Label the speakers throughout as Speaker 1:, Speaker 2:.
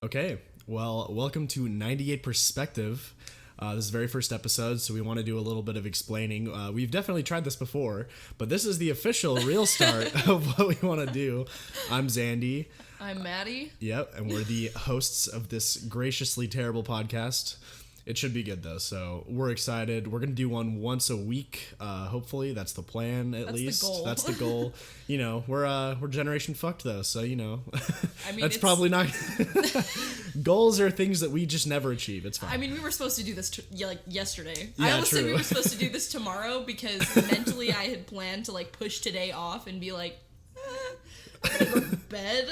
Speaker 1: Okay, well, welcome to 98 Perspective. This is the very first episode, so we want to do a little bit of explaining. We've definitely tried this before, but this is the official real start of what we want to do. I'm Xandy.
Speaker 2: I'm Maddi.
Speaker 1: Yep, and we're the hosts of this graciously terrible podcast. It should be good though, so we're excited. We're gonna do one once a week. Hopefully, that's the plan. At least
Speaker 2: the goal.
Speaker 1: That's the goal. You know, we're generation fucked though, so you know,
Speaker 2: I mean,
Speaker 1: that's probably not. Goals are things that we just never achieve. It's fine.
Speaker 2: I mean, we were supposed to do this yesterday.
Speaker 1: Yeah,
Speaker 2: I almost said we
Speaker 1: true.
Speaker 2: were supposed to do this tomorrow because mentally I had planned to push today off and be like, I'm gonna go to bed.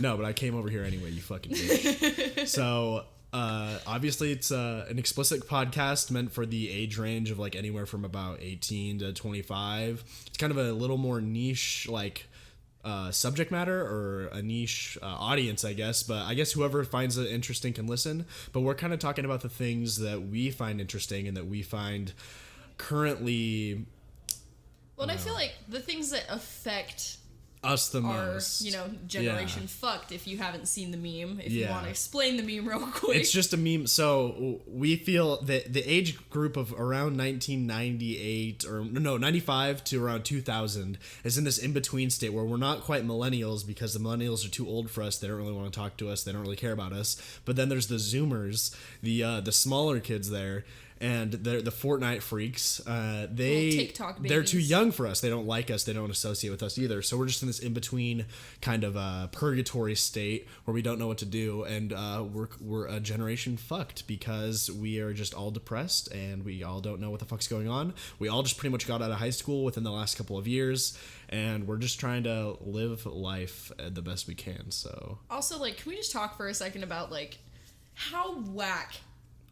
Speaker 1: No, but I came over here anyway. You fucking bitch. So. Obviously it's an explicit podcast meant for the age range of anywhere from about 18 to 25. It's kind of a little more niche subject matter or a niche audience, I guess, but I guess whoever finds it interesting can listen. But we're kind of talking about the things that we find interesting and that we find currently
Speaker 2: I feel like the things that affect
Speaker 1: us the
Speaker 2: are,
Speaker 1: most,
Speaker 2: generation fucked, if you haven't seen the meme. If you
Speaker 1: Yeah.
Speaker 2: want to explain the meme real quick.
Speaker 1: It's just a meme. So we feel that the age group of around 1998 or no 95 to around 2000 is in this in-between state where we're not quite millennials because the millennials are too old for us. They don't really want to talk to us. They don't really care about us. But then there's the Zoomers, the smaller kids there. And they're the Fortnite freaks.
Speaker 2: TikTok
Speaker 1: They're too
Speaker 2: babies.
Speaker 1: young for us. They don't like us. They don't associate with us either. So we're just in this in between kind of purgatory state where we don't know what to do, and we're a generation fucked because we are just all depressed and we all don't know what the fuck's going on. We all just pretty much got out of high school within the last couple of years, and we're just trying to live life the best we can. So
Speaker 2: Also, can we just talk for a second about how whack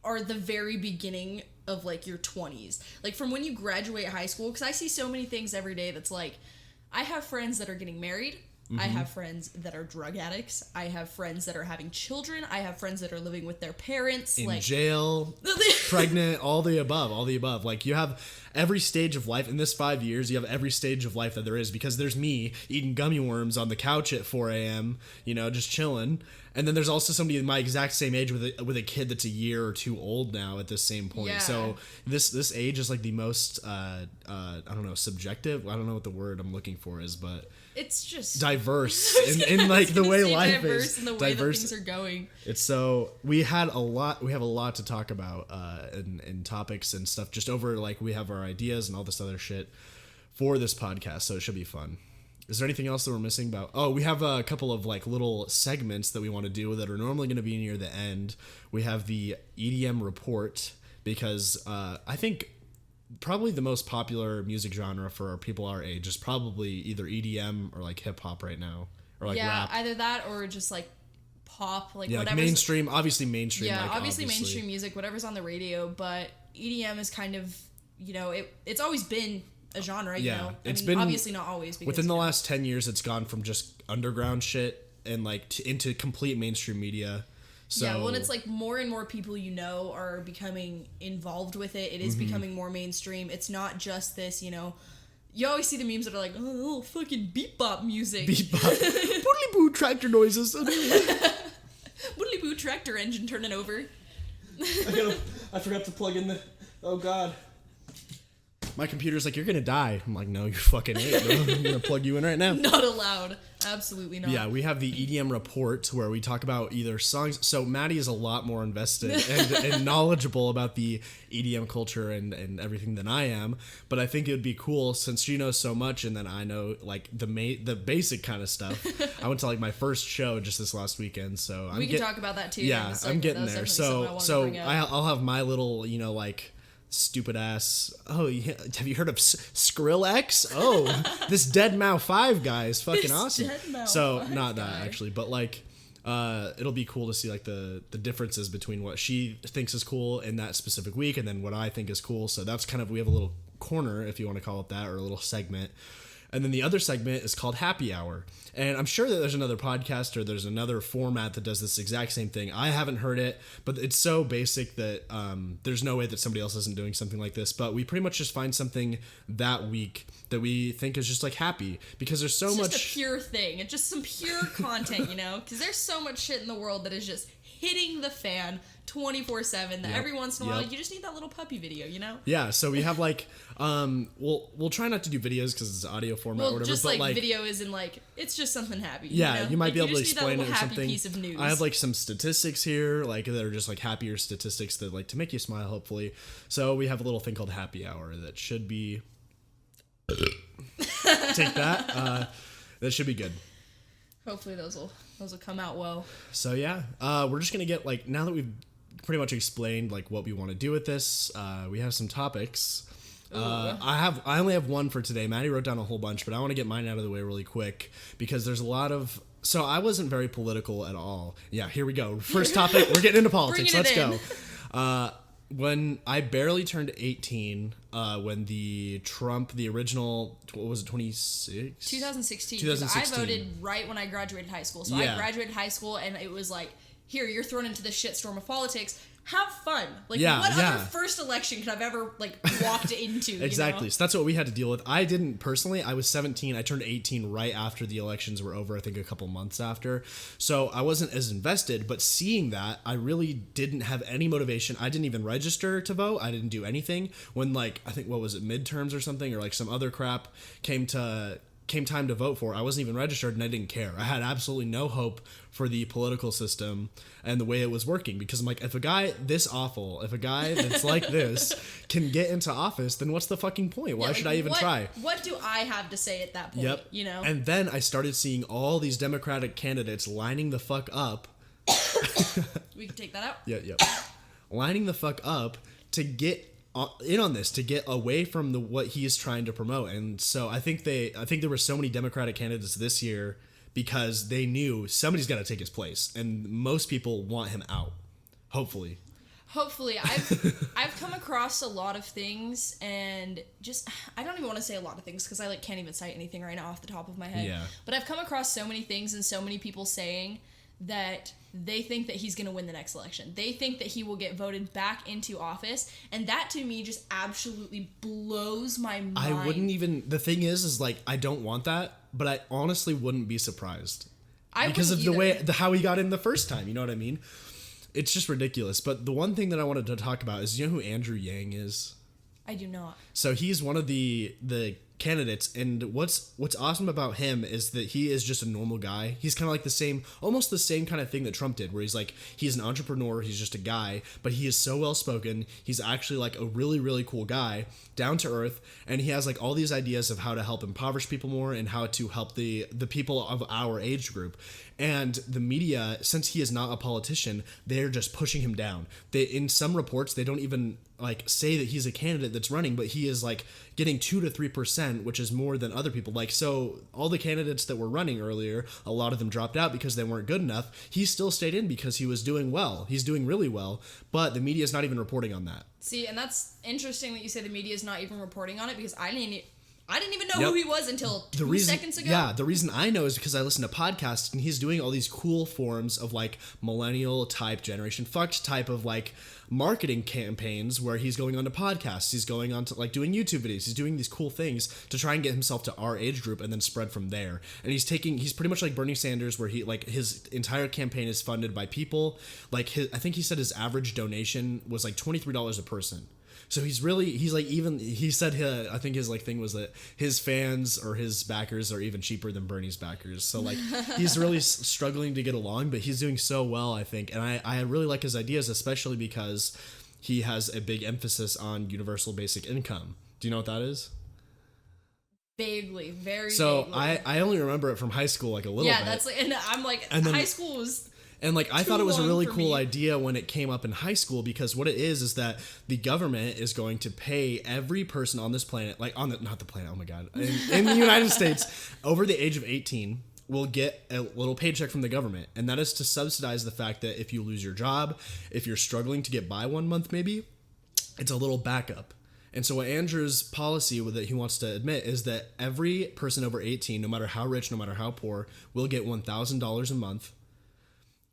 Speaker 2: are the very beginning of your 20s, from when you graduate high school? Because I see so many things every day that's I have friends that are getting married. I have friends that are drug addicts. I have friends that are having children. I have friends that are living with their parents.
Speaker 1: In jail, pregnant, all the above. You have every stage of life. In this 5 years, you have every stage of life that there is, because there's me eating gummy worms on the couch at 4 a.m., just chilling. And then there's also somebody my exact same age with a kid that's a year or two old now at this same point.
Speaker 2: Yeah.
Speaker 1: So this age is the most, I don't know, subjective. I don't know what the word I'm looking for is, but
Speaker 2: it's just
Speaker 1: diverse in the way life is.
Speaker 2: Diverse in the way that things are going.
Speaker 1: It's so we have a lot to talk about in topics and stuff just over we have our ideas and all this other shit for this podcast, so it should be fun. Is there anything else that we're missing about? Oh, we have a couple of little segments that we want to do that are normally going to be near the end. We have the EDM report because I think probably the most popular music genre for people our age is probably either EDM or hip hop right now, or rap.
Speaker 2: Either that or just pop,
Speaker 1: whatever. Mainstream, obviously mainstream.
Speaker 2: Yeah, obviously mainstream music, whatever's on the radio. But EDM is kind of, it's always been a genre. It's been obviously not always. Because,
Speaker 1: within the last 10 years, it's gone from just underground shit and into complete mainstream media. So,
Speaker 2: yeah, well, it's more and more people are becoming involved with it. It is becoming more mainstream. It's not just this, you always see the memes that are oh, fucking beat bop music.
Speaker 1: Beat bop. Boodly boo tractor noises.
Speaker 2: Boodly boo tractor engine turning over.
Speaker 1: I forgot to plug in the... Oh, God. My computer's you're gonna die. I'm no, you fucking ain't, bro. I'm gonna plug you in right now.
Speaker 2: Not allowed. Absolutely not.
Speaker 1: Yeah, we have the EDM report where we talk about either songs. So Maddi is a lot more invested and knowledgeable about the EDM culture and everything than I am. But I think it would be cool since she knows so much and then I know the basic kind of stuff. I went to my first show just this last weekend, so
Speaker 2: we can talk about that too.
Speaker 1: Yeah, I'm getting there. So I'll have my little stupid ass. Oh, yeah. Have you heard of Skrillex? Oh, this Dead Mouse 5 guy is fucking awesome. So not that actually, but it'll be cool to see the differences between what she thinks is cool in that specific week and then what I think is cool. So that's kind of, we have a little corner, if you want to call it that, or a little segment. And then the other segment is called Happy Hour. And I'm sure that there's another podcast or there's another format that does this exact same thing. I haven't heard it, but it's so basic that there's no way that somebody else isn't doing something like this. But we pretty much just find something that week that we think is just like happy, because there's so much.
Speaker 2: It's just a pure thing. It's just some pure content, you know? Because there's so much shit in the world that is just hitting the fan 24/7 that every once in a while you just need that little puppy video, you know?
Speaker 1: Yeah, so we have like we'll try not to do videos because it's audio format or whatever,
Speaker 2: just
Speaker 1: but
Speaker 2: like video is in like it's just something happy.
Speaker 1: Yeah, you might be able to explain it or
Speaker 2: happy
Speaker 1: something.
Speaker 2: Piece of news.
Speaker 1: I have like some statistics here, like that are just like happier statistics that like to make you smile, hopefully. So we have a little thing called Happy Hour that should be take that. That should be good.
Speaker 2: Hopefully those will come out well.
Speaker 1: So yeah, we're just gonna get like, now that we've pretty much explained like what we want to do with this, we have some topics. I only have one for today. Maddie wrote down a whole bunch, but I want to get mine out of the way really quick because there's a lot of. So I wasn't very political at all. Yeah, here we go. First topic. We're getting into politics. Let's go. When I barely turned 18, when the original, what was it, 26?
Speaker 2: 2016. 2016. I voted right when I graduated high school. So I graduated high school and it was like, here, you're thrown into the shitstorm of politics. Have fun. Like, what other first election could I've ever, like, walked into,
Speaker 1: Exactly.
Speaker 2: You know?
Speaker 1: So that's what we had to deal with. I didn't, personally, I was 17. I turned 18 right after the elections were over, I think a couple months after. So I wasn't as invested, but seeing that, I really didn't have any motivation. I didn't even register to vote. I didn't do anything. When, like, I think, what was it, midterms or something, or, like, some other crap came time to vote for, I wasn't even registered and I didn't care. I had absolutely no hope for the political system and the way it was working, because I'm like, if a guy that's like this can get into office, then what's the fucking point? Why should I even try?
Speaker 2: What do I have to say at that point?
Speaker 1: Yep.
Speaker 2: You know?
Speaker 1: And then I started seeing all these Democratic candidates lining the fuck up.
Speaker 2: We can take that out?
Speaker 1: Yeah. Lining the fuck up to get in on this, to get away from what he is trying to promote. And so I think there were so many Democratic candidates this year because they knew somebody's got to take his place, and most people want him out. Hopefully I've come across a lot of things, and just, I don't even want to say a lot of things because I like can't even cite anything right now off the top of my head. Yeah.
Speaker 2: But I've come across so many things and so many people saying that they think that he's going to win the next election. They think that he will get voted back into office. And that to me just absolutely blows my mind.
Speaker 1: I wouldn't even, the thing is like, I don't want that, but I honestly wouldn't be surprised. Because of how he got in the first time. You know what I mean? It's just ridiculous. But the one thing that I wanted to talk about is, you know who Andrew Yang is?
Speaker 2: I do not.
Speaker 1: So he's one of the candidates, and what's awesome about him is that he is just a normal guy. He's kind of like almost the same kind of thing that Trump did, where he's an entrepreneur, he's just a guy, but he is so well spoken. He's actually like a really, really cool guy, down to earth, and he has like all these ideas of how to help impoverish people more and how to help the people of our age group. And the media, since he is not a politician, they're just pushing him down. In some reports, they don't even like say that he's a candidate that's running, but he is like getting 2 to 3%, which is more than other people. Like, so all the candidates that were running earlier, a lot of them dropped out because they weren't good enough. He still stayed in because he was doing well. He's doing really well, but the media is not even reporting on that.
Speaker 2: See, and that's interesting that you say the media is not even reporting on it, because I didn't even know who he was until 2 seconds ago.
Speaker 1: Yeah, the reason I know is because I listen to podcasts, and he's doing all these cool forms of like millennial type, generation fucked type of like marketing campaigns where he's going on to podcasts, he's going on to like doing YouTube videos, he's doing these cool things to try and get himself to our age group and then spread from there. And he's pretty much like Bernie Sanders, where he like his entire campaign is funded by people. Like I think he said his average donation was like $23 a person. So he said I think his like thing was that his fans or his backers are even cheaper than Bernie's backers. So like he's really struggling to get along, but he's doing so well, I think. And I really like his ideas, especially because he has a big emphasis on universal basic income. Do you know what that is?
Speaker 2: Vaguely, very
Speaker 1: so
Speaker 2: vaguely.
Speaker 1: I only remember it from high school, like a little bit.
Speaker 2: Yeah, that's like, and I'm like, and then, high school was...
Speaker 1: And like I thought it was a really cool idea when it came up in high school, because what it is that the government is going to pay every person on this planet, like not the planet, oh my god, in the United States over the age of 18 will get a little paycheck from the government, and that is to subsidize the fact that if you lose your job, if you're struggling to get by 1 month maybe, it's a little backup. And so what Andrew's policy that he wants to admit is that every person over 18, no matter how rich, no matter how poor, will get $1,000 a month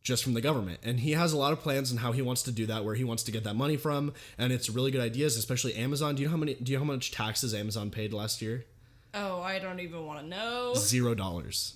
Speaker 1: just from the government. And he has a lot of plans on how he wants to do that, where he wants to get that money from. And it's really good ideas, especially Amazon. Do you know how much taxes Amazon paid last year?
Speaker 2: Oh, I don't even want to know.
Speaker 1: $0.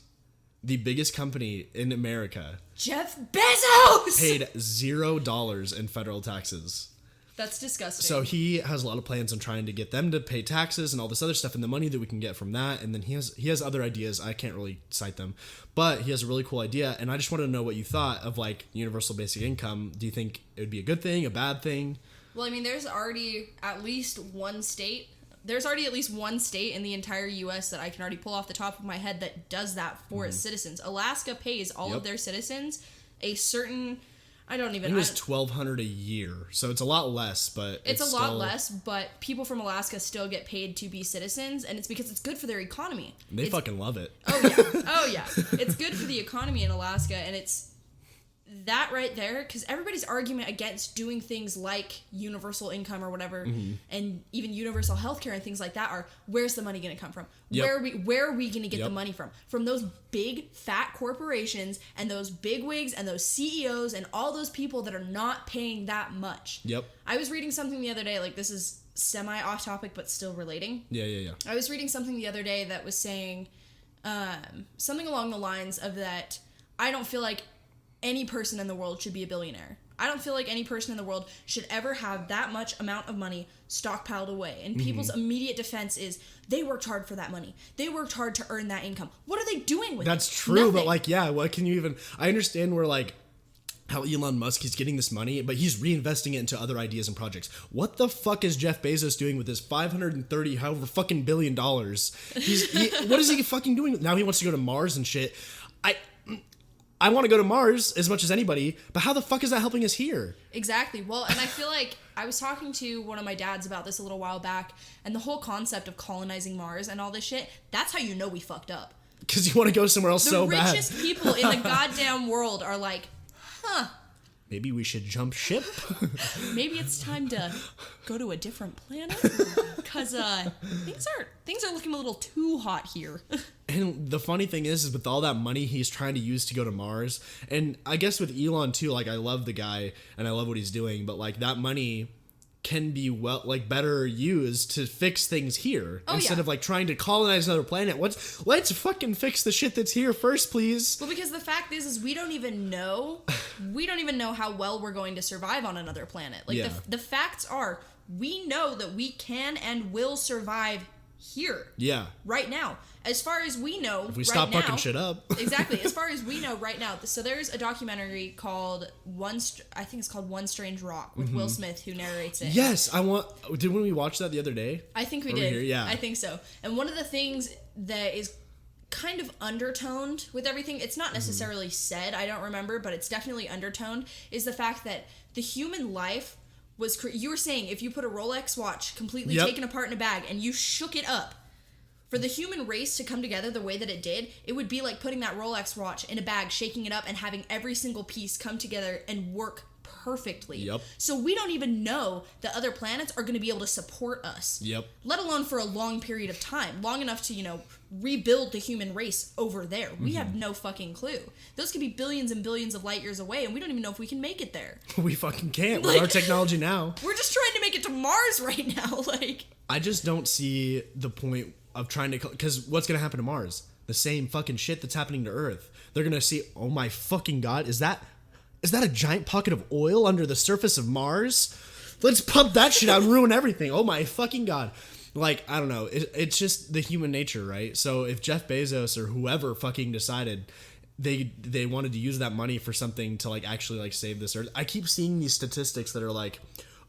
Speaker 1: The biggest company in America,
Speaker 2: Jeff Bezos,
Speaker 1: paid $0 in federal taxes.
Speaker 2: That's disgusting.
Speaker 1: So he has a lot of plans on trying to get them to pay taxes and all this other stuff, and the money that we can get from that. And then he has other ideas. I can't really cite them, but he has a really cool idea. And I just wanted to know what you thought of like universal basic income. Do you think it would be a good thing, a bad thing?
Speaker 2: Well, I mean, there's already at least one state in the entire U.S. that I can already pull off the top of my head that does that for its citizens. Alaska pays all of their citizens a certain, I think it was
Speaker 1: $1,200 a year, so it's a lot less, but
Speaker 2: it's a lot less. But people from Alaska still get paid to be citizens, and it's because it's good for their economy.
Speaker 1: They fucking love it.
Speaker 2: Oh yeah, it's good for the economy in Alaska, and it's that right there, because everybody's argument against doing things like universal income or whatever, and even universal healthcare and things like that are, where's the money going to come from? Where are we going to get the money from? From those big fat corporations and those big wigs and those CEOs and all those people that are not paying that much. I was reading something the other day, like this is semi off topic but still relating. I was reading something the other day that was saying something along the lines of that I don't feel like any person in the world should be a billionaire. I don't feel like any person in the world should ever have that much amount of money stockpiled away. And people's immediate defense is they worked hard for that money. They worked hard to earn that income. What are they doing with it?
Speaker 1: That's true, but like, yeah, what can you even... I understand where like how Elon Musk is getting this money, but he's reinvesting it into other ideas and projects. What the fuck is Jeff Bezos doing with his 530 however fucking $billion? What is he fucking doing? Now he wants to go to Mars and shit. I want to go to Mars as much as anybody, but how the fuck is that helping us here?
Speaker 2: Exactly. Well, and I feel like I was talking to one of my dads about this a little while back, and the whole concept of colonizing Mars and all this shit, that's how you know we fucked up.
Speaker 1: Because you want to go somewhere else so bad. The richest
Speaker 2: people in the goddamn world are like,
Speaker 1: maybe we should jump ship?
Speaker 2: Maybe it's time to go to a different planet? Because things are looking a little too hot here.
Speaker 1: And the funny thing is with all that money he's trying to use to go to Mars, and I guess with Elon too, like I love the guy and I love what he's doing, but like that money can be better used to fix things here instead of like trying to colonize another planet. Let's fucking fix the shit that's here first, please.
Speaker 2: Well, because the fact is we don't even know how well we're going to survive on another planet. Like the facts are, we know that we can and will survive here. Yeah. Right now. As far as we know,
Speaker 1: if we stop fucking shit up.
Speaker 2: Exactly. As far as we know right now. So there's a documentary called One Strange Rock with Will Smith, who narrates it.
Speaker 1: Yes, didn't we watch that the other day?
Speaker 2: I think we did. Here? Yeah. I think so. And one of the things that is kind of undertoned with everything, it's not necessarily said, I don't remember, but it's definitely undertoned, is the fact that the human life was, you were saying, if you put a Rolex watch completely taken apart in a bag and you shook it up, for the human race to come together the way that it did, it would be like putting that Rolex watch in a bag, shaking it up, and having every single piece come together and work perfectly. Yep. So we don't even know that other planets are going to be able to support us. Yep. Let alone for a long period of time, long enough to, rebuild the human race over there. We have no fucking clue. Those could be billions and billions of light years away, and we don't even know if we can make it there.
Speaker 1: We fucking can't with our technology now.
Speaker 2: We're just trying to make it to Mars right now.
Speaker 1: I just don't see the point of trying to, because what's going to happen to Mars? The same fucking shit that's happening to Earth. They're going to see, oh my fucking God, is that a giant pocket of oil under the surface of Mars? Let's pump that shit out and ruin everything. Oh my fucking God. I don't know. It's just the human nature, right? So if Jeff Bezos or whoever fucking decided they wanted to use that money for something to actually save this Earth. I keep seeing these statistics that are like,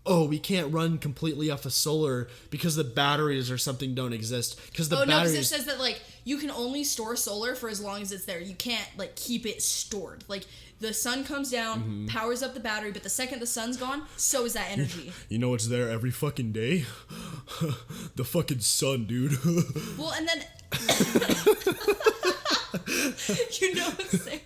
Speaker 1: oh, we can't run completely off of solar because the batteries or something don't exist. Because
Speaker 2: because it says that you can only store solar for as long as it's there. You can't keep it stored. The sun comes down, powers up the battery, but the second the sun's gone, so is that energy.
Speaker 1: You know what's there every fucking day? The fucking sun, dude.
Speaker 2: Well, and then you know what I'm saying?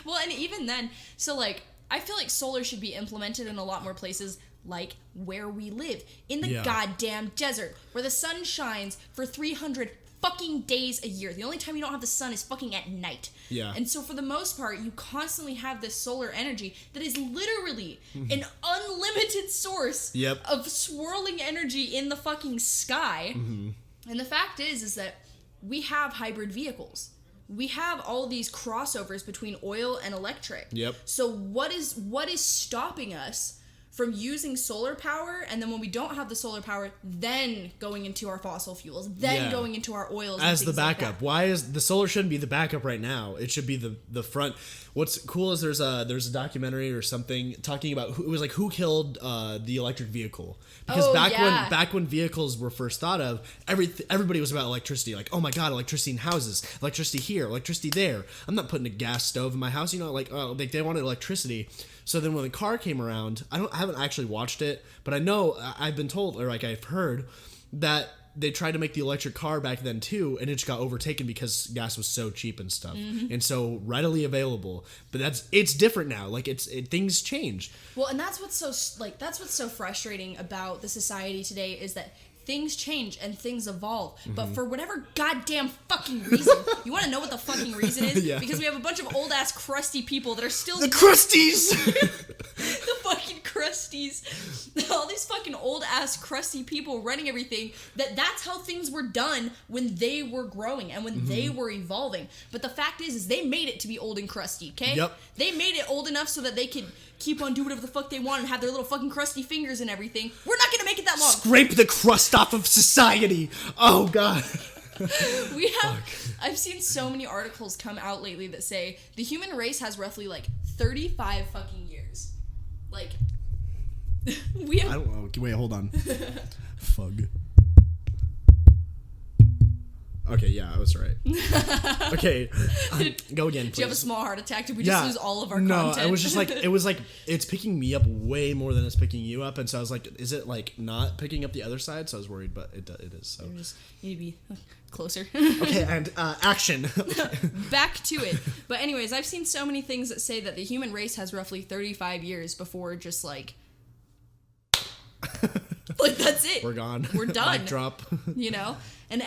Speaker 2: Well, and even then, so I feel like solar should be implemented in a lot more places, like where we live, in the
Speaker 1: Yeah.
Speaker 2: goddamn desert, where the sun shines for 300 fucking days a year. The only time you don't have the sun is fucking at night.
Speaker 1: Yeah.
Speaker 2: And so for the most part, you constantly have this solar energy that is literally an unlimited source
Speaker 1: Yep.
Speaker 2: of swirling energy in the fucking sky. And the fact is that we have hybrid vehicles. We have all these crossovers between oil and electric.
Speaker 1: Yep.
Speaker 2: So what is stopping us from using solar power, and then when we don't have the solar power, then going into our fossil fuels, then
Speaker 1: Yeah.
Speaker 2: going into our oils
Speaker 1: As
Speaker 2: and
Speaker 1: the
Speaker 2: things like
Speaker 1: backup?
Speaker 2: that.
Speaker 1: Why is the solar shouldn't be the backup right now? It should be the front. What's cool is there's a documentary or something talking about who killed the electric vehicle, because back when vehicles were first thought of, everybody was about electricity. Like, oh my god, electricity in houses, electricity here, electricity there. I'm not putting a gas stove in my house. Like they wanted electricity. So then when the car came around, I haven't actually watched it, but I know I've been told, or like I've heard, that they tried to make the electric car back then too, and it just got overtaken because gas was so cheap and stuff, and so readily available. But it's different now. Like things change.
Speaker 2: Well, and that's what's so frustrating about the society today, is that things change and things evolve, but for whatever goddamn fucking reason, you want to know what the fucking reason is?
Speaker 1: Yeah.
Speaker 2: Because we have a bunch of old ass crusty people that are still
Speaker 1: The crusties.
Speaker 2: the fucking crusties, all these fucking old ass crusty people running everything. That's how things were done when they were growing and when they were evolving. But the fact is they made it to be old and crusty. Okay.
Speaker 1: Yep.
Speaker 2: They made it old enough so that they could keep on doing whatever the fuck they want and have their little fucking crusty fingers and everything. We're not gonna make it that long.
Speaker 1: Scrape the crust off of society. Oh god.
Speaker 2: I've seen so many articles come out lately that say the human race has roughly like 35 fucking years. Like, we have.
Speaker 1: I don't know. Wait, hold on. Fug. Okay, yeah, I was right. Okay, go again, please.
Speaker 2: Do you have a small heart attack? Did we just lose all of our content?
Speaker 1: No, it was just like, it's picking me up way more than it's picking you up, and so I was like, is it like not picking up the other side? So I was worried, but it is. So
Speaker 2: You just need to be closer.
Speaker 1: okay, and action.
Speaker 2: Back to it. But anyways, I've seen so many things that say that the human race has roughly 35 years before just like that's it.
Speaker 1: We're gone.
Speaker 2: We're done.
Speaker 1: Mic drop.
Speaker 2: You know? And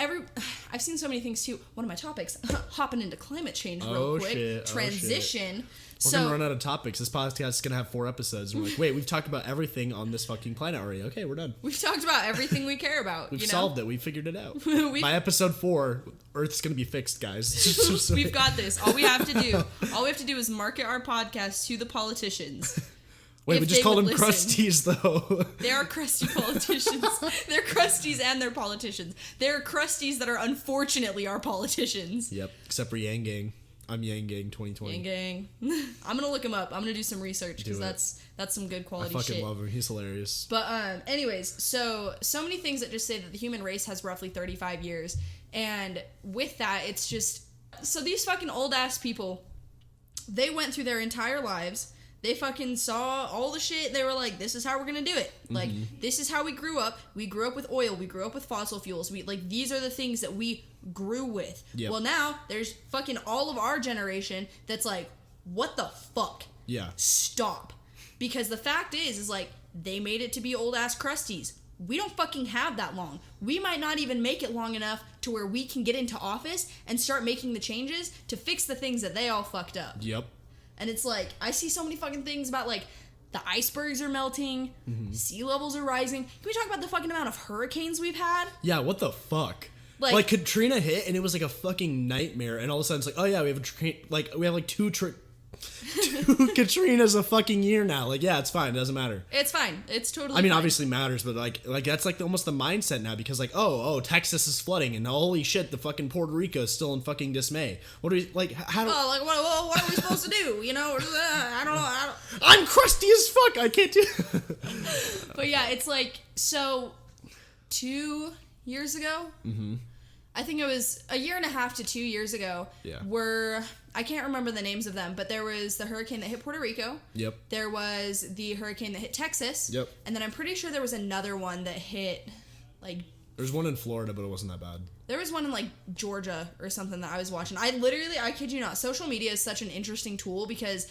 Speaker 2: I've seen so many things too. One of my topics, hopping into climate change real quick.
Speaker 1: Shit.
Speaker 2: Transition.
Speaker 1: We're gonna run out of topics. This podcast is gonna have 4 episodes. And we're like, wait, we've talked about everything on this fucking planet already. Okay, we're done.
Speaker 2: We've talked about everything we care about.
Speaker 1: We've solved it. We figured it out.
Speaker 2: We've-
Speaker 1: By episode 4, Earth's gonna be fixed, guys.
Speaker 2: We've got this. All we have to do is market our podcast to the politicians.
Speaker 1: Wait,
Speaker 2: if
Speaker 1: we just
Speaker 2: they
Speaker 1: called them
Speaker 2: would listen.
Speaker 1: crusties, though.
Speaker 2: They are crusty politicians. They're crusties and they're politicians. They're crusties that are unfortunately our politicians.
Speaker 1: Yep, except for Yang Gang. I'm Yang Gang 2020.
Speaker 2: Yang gang. I'm gonna look him up. I'm gonna do some research because that's some good
Speaker 1: I
Speaker 2: quality
Speaker 1: fucking
Speaker 2: shit.
Speaker 1: love him. He's hilarious.
Speaker 2: But anyways, so many things that just say that the human race has roughly 35 years, and with that, it's just so these fucking old ass people, they went through their entire lives. They fucking saw all the shit. They were like, this is how we're gonna do it. Like, this is how we grew up. We grew up with oil. We grew up with fossil fuels. These are the things that we grew with.
Speaker 1: Yep.
Speaker 2: Well, now there's fucking all of our generation that's like, what the fuck?
Speaker 1: Yeah.
Speaker 2: Stop. Because the fact is like, they made it to be old ass crusties. We don't fucking have that long. We might not even make it long enough to where we can get into office and start making the changes to fix the things that they all fucked up.
Speaker 1: Yep.
Speaker 2: And it's like, I see so many fucking things about like, the icebergs are melting, sea levels are rising. Can we talk about the fucking amount of hurricanes we've had?
Speaker 1: Yeah, what the fuck?
Speaker 2: Like
Speaker 1: Katrina hit and it was like a fucking nightmare, and all of a sudden it's like, oh yeah, we have two Katrinas a fucking year now. Like, yeah, it's fine. It doesn't matter.
Speaker 2: It's fine. It's totally
Speaker 1: I mean,
Speaker 2: fine.
Speaker 1: obviously matters, but like that's like almost the mindset now, because like, oh, Texas is flooding, and holy shit, the fucking Puerto Rico is still in fucking dismay. What are we like? How do?
Speaker 2: Oh, like what are we supposed to do? You know, I don't know.
Speaker 1: I'm crusty as fuck. I can't do.
Speaker 2: But yeah, it's like, so 2 years ago. I think it was a year and a half to 2 years ago.
Speaker 1: Yeah.
Speaker 2: I can't remember the names of them, but there was the hurricane that hit Puerto Rico.
Speaker 1: Yep.
Speaker 2: There was the hurricane that hit Texas.
Speaker 1: Yep.
Speaker 2: And then I'm pretty sure there was another one that hit, like,
Speaker 1: There's one in Florida, but it wasn't that bad.
Speaker 2: there was one in, like, Georgia or something that I was watching. I kid you not, social media is such an interesting tool because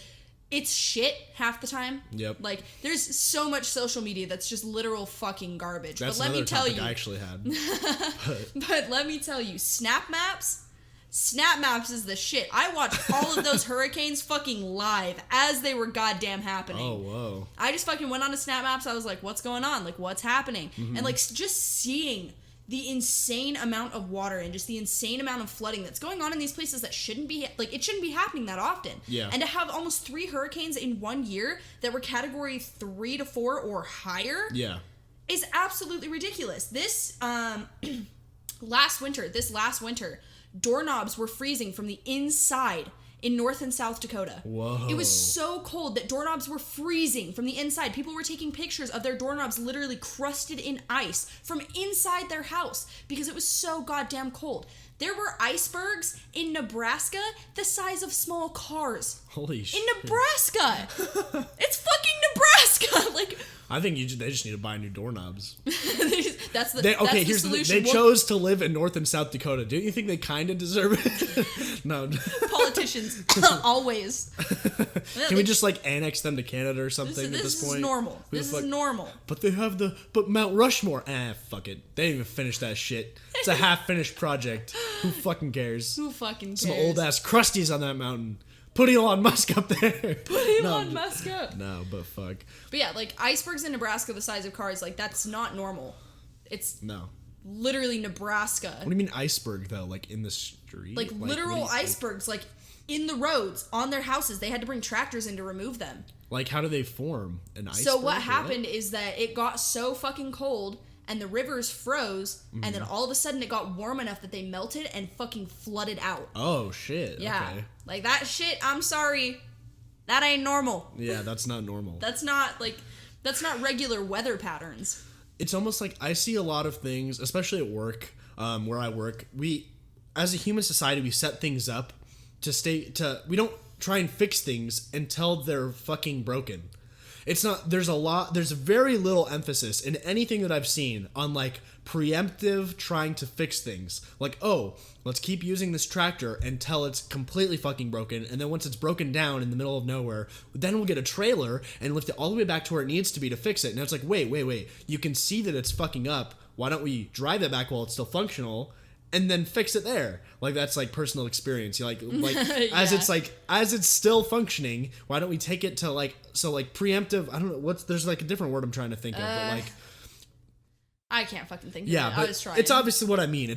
Speaker 2: it's shit half the time.
Speaker 1: Yep.
Speaker 2: Like, there's so much social media that's just literal fucking garbage.
Speaker 1: That's
Speaker 2: but let
Speaker 1: another
Speaker 2: me tell
Speaker 1: topic
Speaker 2: you,
Speaker 1: I actually had.
Speaker 2: but let me tell you, Snap Maps is the shit. I watched all of those hurricanes fucking live as they were goddamn happening.
Speaker 1: Oh, whoa.
Speaker 2: I just fucking went on to Snap Maps. I was like, what's going on? Like, what's happening? And, like, just seeing the insane amount of water and just the insane amount of flooding that's going on in these places that shouldn't be, like, it shouldn't be happening that often.
Speaker 1: Yeah.
Speaker 2: And to have almost 3 hurricanes in 1 year that were category 3 to 4 or higher
Speaker 1: Yeah.
Speaker 2: is absolutely ridiculous. This, last winter, doorknobs were freezing from the inside in North and South Dakota.
Speaker 1: Whoa.
Speaker 2: It was so cold that doorknobs were freezing from the inside. People were taking pictures of their doorknobs literally crusted in ice from inside their house because it was so goddamn cold. There were icebergs in Nebraska the size of small cars.
Speaker 1: Holy shit.
Speaker 2: In Nebraska! It's fucking Nebraska! Like,
Speaker 1: I think they just need to buy new doorknobs.
Speaker 2: that's the
Speaker 1: Here's the
Speaker 2: solution.
Speaker 1: They chose to live in North and South Dakota. Don't you think they kind of deserve it? No.
Speaker 2: Politicians always.
Speaker 1: Can we just like annex them to Canada or something at this point?
Speaker 2: This is normal. This is normal.
Speaker 1: But they have but Mount Rushmore. Fuck it. They didn't even finish that shit. It's a half-finished project. Who fucking cares?
Speaker 2: Who fucking cares?
Speaker 1: Some old ass crusties on that mountain. Put Elon Musk up there.
Speaker 2: Elon Musk up.
Speaker 1: No, but fuck.
Speaker 2: But yeah, like icebergs in Nebraska the size of cars, like that's not normal. It's literally Nebraska.
Speaker 1: What do you mean iceberg though? Like in the street?
Speaker 2: Like literal icebergs, like in the roads, on their houses. They had to bring tractors in to remove them.
Speaker 1: Like how do they form an iceberg?
Speaker 2: So what happened is that it got so fucking cold and the rivers froze, and then all of a sudden it got warm enough that they melted and fucking flooded out.
Speaker 1: Oh shit.
Speaker 2: Yeah.
Speaker 1: Okay.
Speaker 2: Like that shit, I'm sorry. That ain't normal.
Speaker 1: Yeah, that's not normal.
Speaker 2: That's not regular weather patterns.
Speaker 1: It's almost like I see a lot of things, especially at work, where I work. We, as a human society, we set things up we don't try and fix things until they're fucking broken. There's very little emphasis in anything that I've seen on like preemptive trying to fix things. Like, oh, let's keep using this tractor until it's completely fucking broken. And then once it's broken down in the middle of nowhere, then we'll get a trailer and lift it all the way back to where it needs to be to fix it. And it's like, wait. You can see that it's fucking up. Why don't we drive it back while it's still functional? And then fix it there. Like that's like personal experience. You like
Speaker 2: yeah.
Speaker 1: as it's still functioning, why don't we take it to like preemptive, I don't know there's like a different word I'm trying to think of, but like
Speaker 2: I can't fucking think of
Speaker 1: yeah,
Speaker 2: it.
Speaker 1: but
Speaker 2: I was trying.
Speaker 1: It's obviously what I mean.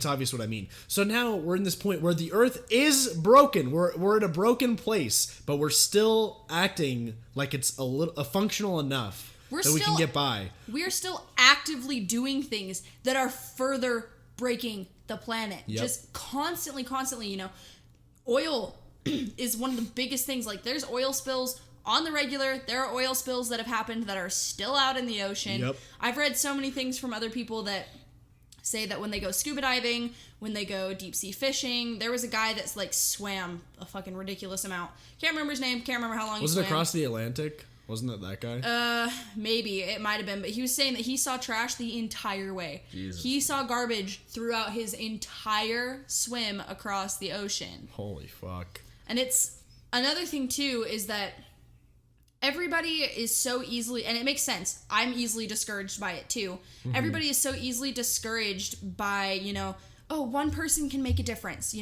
Speaker 1: So now we're in this point where the earth is broken. We're at a broken place, but we're still acting like it's a functional enough we can get by.
Speaker 2: We're still actively doing things that are further breaking the planet.
Speaker 1: Yep.
Speaker 2: Just constantly, oil is one of the biggest things. Like there's oil spills on the regular. There are oil spills that have happened that are still out in the ocean.
Speaker 1: Yep.
Speaker 2: I've read so many things from other people that say that when they go scuba diving, when they go deep sea fishing, there was a guy that's like swam a fucking ridiculous amount. Can't remember his name. Can't remember how long
Speaker 1: was
Speaker 2: he swam.
Speaker 1: Was it across the Atlantic? Wasn't it that guy?
Speaker 2: Maybe. It might have been. But he was saying that he saw trash the entire way.
Speaker 1: Jesus.
Speaker 2: He saw garbage throughout his entire swim across the ocean.
Speaker 1: Holy fuck.
Speaker 2: And it's... Another thing, too, is that everybody is so easily... And it makes sense. I'm easily discouraged by it, too. Mm-hmm. Everybody is so easily discouraged by, one person can make a difference.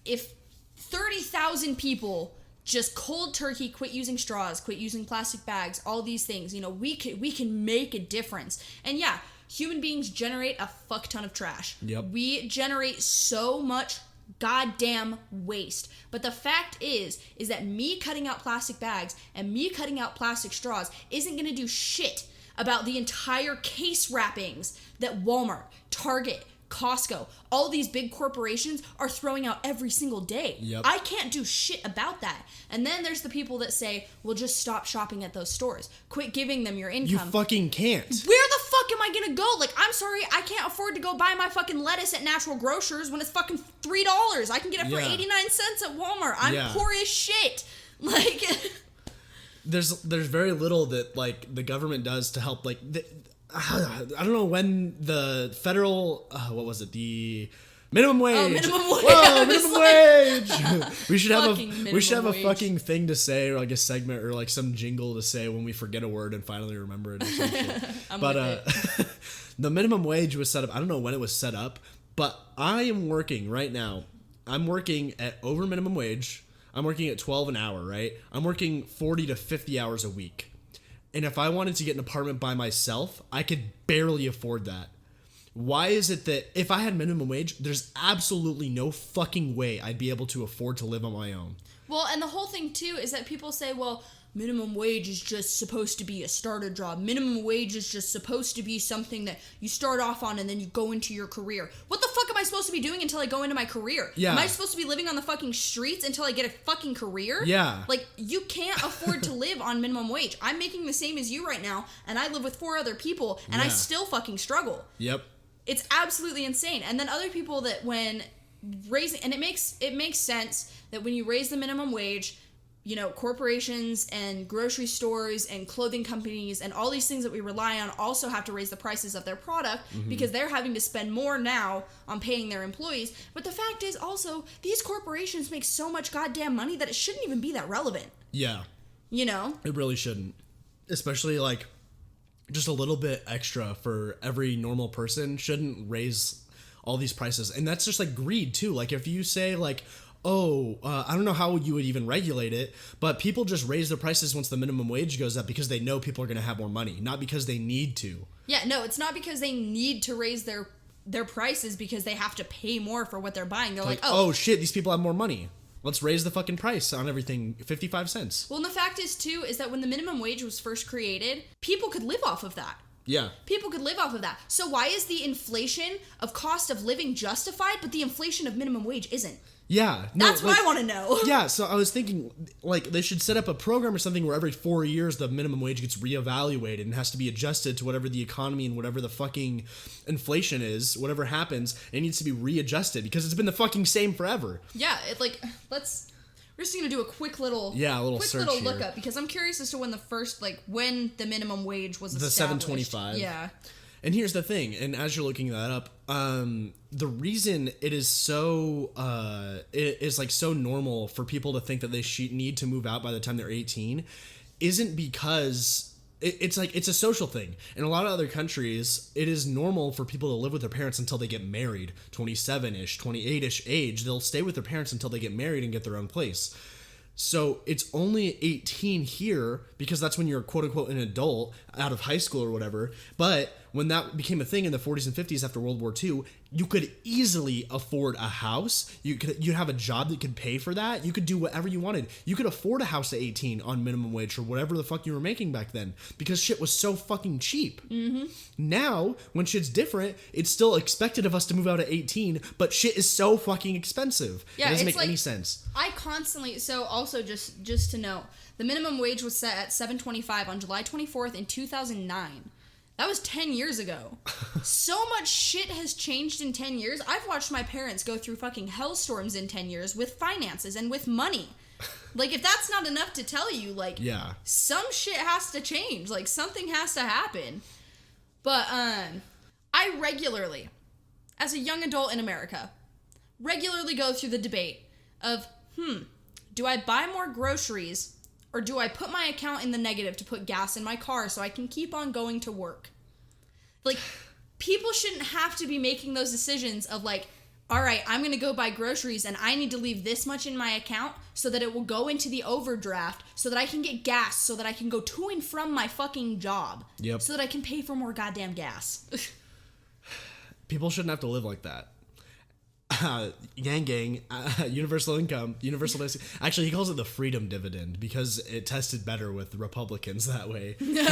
Speaker 2: If 30,000 people... just cold turkey, quit using straws, quit using plastic bags, all these things. We can make a difference. And yeah, human beings generate a fuck ton of trash.
Speaker 1: Yep.
Speaker 2: We generate so much goddamn waste. But the fact is that me cutting out plastic bags and me cutting out plastic straws isn't going to do shit about the entire case wrappings that Walmart, Target, Costco, all these big corporations are throwing out every single day.
Speaker 1: Yep.
Speaker 2: I can't do shit about that. And then there's the people that say, well, just stop shopping at those stores. Quit giving them your income.
Speaker 1: You fucking can't.
Speaker 2: Where the fuck am I gonna go? Like, I'm sorry, I can't afford to go buy my fucking lettuce at Natural Grocers when it's fucking $3. I can get it for 89 cents at Walmart. I'm poor as shit. Like...
Speaker 1: There's very little that, like, the government does to help, like... I don't know when the federal, what was it? The Minimum wage.
Speaker 2: Oh, minimum wage.
Speaker 1: Whoa, minimum wage. we should have a
Speaker 2: wage.
Speaker 1: fucking thing to say, or like a segment, or like some jingle to say when we forget a word and finally remember it or some shit. But the minimum wage was set up. I don't know when it was set up, but I am working right now. I'm working at over minimum wage. I'm working at 12 an hour, right? I'm working 40 to 50 hours a week. And if I wanted to get an apartment by myself, I could barely afford that. Why is it that if I had minimum wage, there's absolutely no fucking way I'd be able to afford to live on my own?
Speaker 2: Well, and the whole thing, too, is that people say, well, minimum wage is just supposed to be a starter job. Minimum wage is just supposed to be something that you start off on and then you go into your career. What the fuck am I supposed to be doing until I go into my career?
Speaker 1: Yeah.
Speaker 2: Am I supposed to be living on the fucking streets until I get a fucking career?
Speaker 1: Yeah.
Speaker 2: Like, you can't afford to live on minimum wage. I'm making the same as you right now, and I live with 4 other people, and I still fucking struggle.
Speaker 1: Yep.
Speaker 2: It's absolutely insane. And then other people that when raising, and it makes sense that when you raise the minimum wage, you know, corporations and grocery stores and clothing companies and all these things that we rely on also have to raise the prices of their product because they're having to spend more now on paying their employees. But the fact is also, these corporations make so much goddamn money that it shouldn't even be that relevant.
Speaker 1: Yeah.
Speaker 2: You know?
Speaker 1: It really shouldn't. Especially like just a little bit extra for every normal person shouldn't raise all these prices. And that's just like greed too. Like if you say like, I don't know how you would even regulate it, but people just raise their prices once the minimum wage goes up because they know people are going to have more money, not because they need to.
Speaker 2: Yeah, no, it's not because they need to raise their prices because they have to pay more for what they're buying. They're like,
Speaker 1: oh shit, these people have more money. Let's raise the fucking price on everything 55 cents.
Speaker 2: Well, and the fact is, too, is that when the minimum wage was first created, people could live off of that.
Speaker 1: Yeah.
Speaker 2: People could live off of that. So why is the inflation of cost of living justified, but the inflation of minimum wage isn't?
Speaker 1: Yeah.
Speaker 2: No, that's what I want to know.
Speaker 1: Yeah, so I was thinking, like, they should set up a program or something where every 4 years the minimum wage gets reevaluated and has to be adjusted to whatever the economy and whatever the fucking inflation is, whatever happens, it needs to be readjusted because it's been the fucking same forever.
Speaker 2: Yeah, we're just going to do a quick little
Speaker 1: search
Speaker 2: look
Speaker 1: here.
Speaker 2: up because I'm curious as to when when the minimum wage was
Speaker 1: the
Speaker 2: established.
Speaker 1: $7.25.
Speaker 2: Yeah.
Speaker 1: And here's the thing, and as you're looking that up, the reason it is so it is like so normal for people to think that they need to move out by the time they're 18 isn't because it's like it's a social thing. In a lot of other countries, it is normal for people to live with their parents until they get married, 27-ish, 28-ish age. They'll stay with their parents until they get married and get their own place. So it's only 18 here because that's when you're quote unquote an adult out of high school or whatever. But when that became a thing in the 40s and 50s after World War II, you could easily afford a house. You'd have a job that could pay for that. You could do whatever you wanted. You could afford a house at 18 on minimum wage or whatever the fuck you were making back then because shit was so fucking cheap. Mm-hmm. Now, when shit's different, it's still expected of us to move out at 18, but shit is so fucking expensive.
Speaker 2: Yeah,
Speaker 1: it doesn't make any sense.
Speaker 2: I constantly, so also just to know, the minimum wage was set at $7.25 on July 24th in 2009. That was 10 years ago. So much shit has changed in 10 years. I've watched my parents go through fucking hellstorms in 10 years with finances and with money. Like, if that's not enough to tell you, like, some shit has to change. Like, something has to happen. But, I regularly, as a young adult in America, regularly go through the debate of, do I buy more groceries or do I put my account in the negative to put gas in my car so I can keep on going to work? Like, people shouldn't have to be making those decisions of like, all right, I'm going to go buy groceries and I need to leave this much in my account so that it will go into the overdraft so that I can get gas so that I can go to and from my fucking job.
Speaker 1: Yep.
Speaker 2: So that I can pay for more goddamn gas.
Speaker 1: People shouldn't have to live like that. Yang, universal income, universal basic. Actually, he calls it the freedom dividend because it tested better with Republicans that way. He's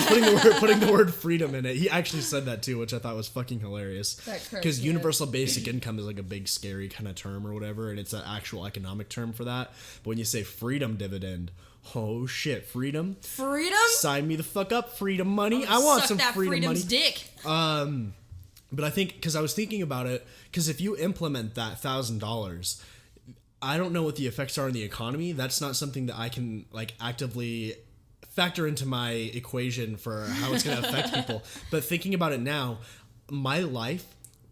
Speaker 1: putting the word freedom in it. He actually said that too, which I thought was fucking hilarious. Because universal basic income is like a big scary kind of term or whatever, and it's an actual economic term for that. But when you say freedom dividend, oh shit, freedom?
Speaker 2: Freedom?
Speaker 1: Sign me the fuck up, freedom money. I want some freedom money.
Speaker 2: Dick.
Speaker 1: But I think, because I was thinking about it, because if you implement that $1,000, I don't know what the effects are in the economy. That's not something that I can like actively factor into my equation for how it's going to affect people. But thinking about it now, my life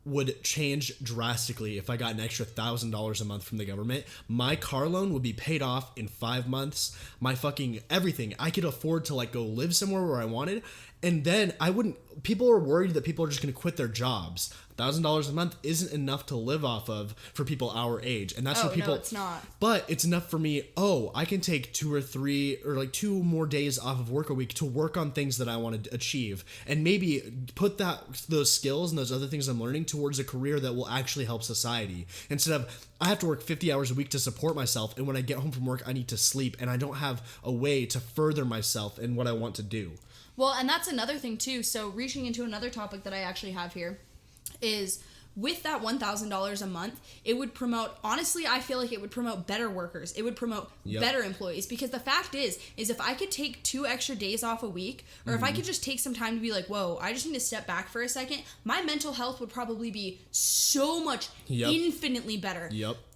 Speaker 1: would change drastically if I got an extra $1,000 a month from the government. My car loan would be paid off in 5 months. My fucking everything. I could afford to like go live somewhere where I wanted. And then I wouldn't, people are worried that people are just going to quit their jobs. $1,000 a month isn't enough to live off of for people our age. And that's what people,
Speaker 2: no, it's not.
Speaker 1: But it's enough for me. Oh, I can take 2 or 3 or like 2 more days off of work a week to work on things that I want to achieve. And maybe put those skills and those other things I'm learning towards a career that will actually help society. Instead of, I have to work 50 hours a week to support myself. And when I get home from work, I need to sleep. And I don't have a way to further myself in what I want to do.
Speaker 2: Well, and that's another thing too. So reaching into another topic that I actually have here is with that $1,000 a month, it would promote, honestly, I feel like it would promote better workers. It would promote better employees, because the fact is if I could take 2 extra days off a week, or if I could just take some time to be like, whoa, I just need to step back for a second, my mental health would probably be so much infinitely better.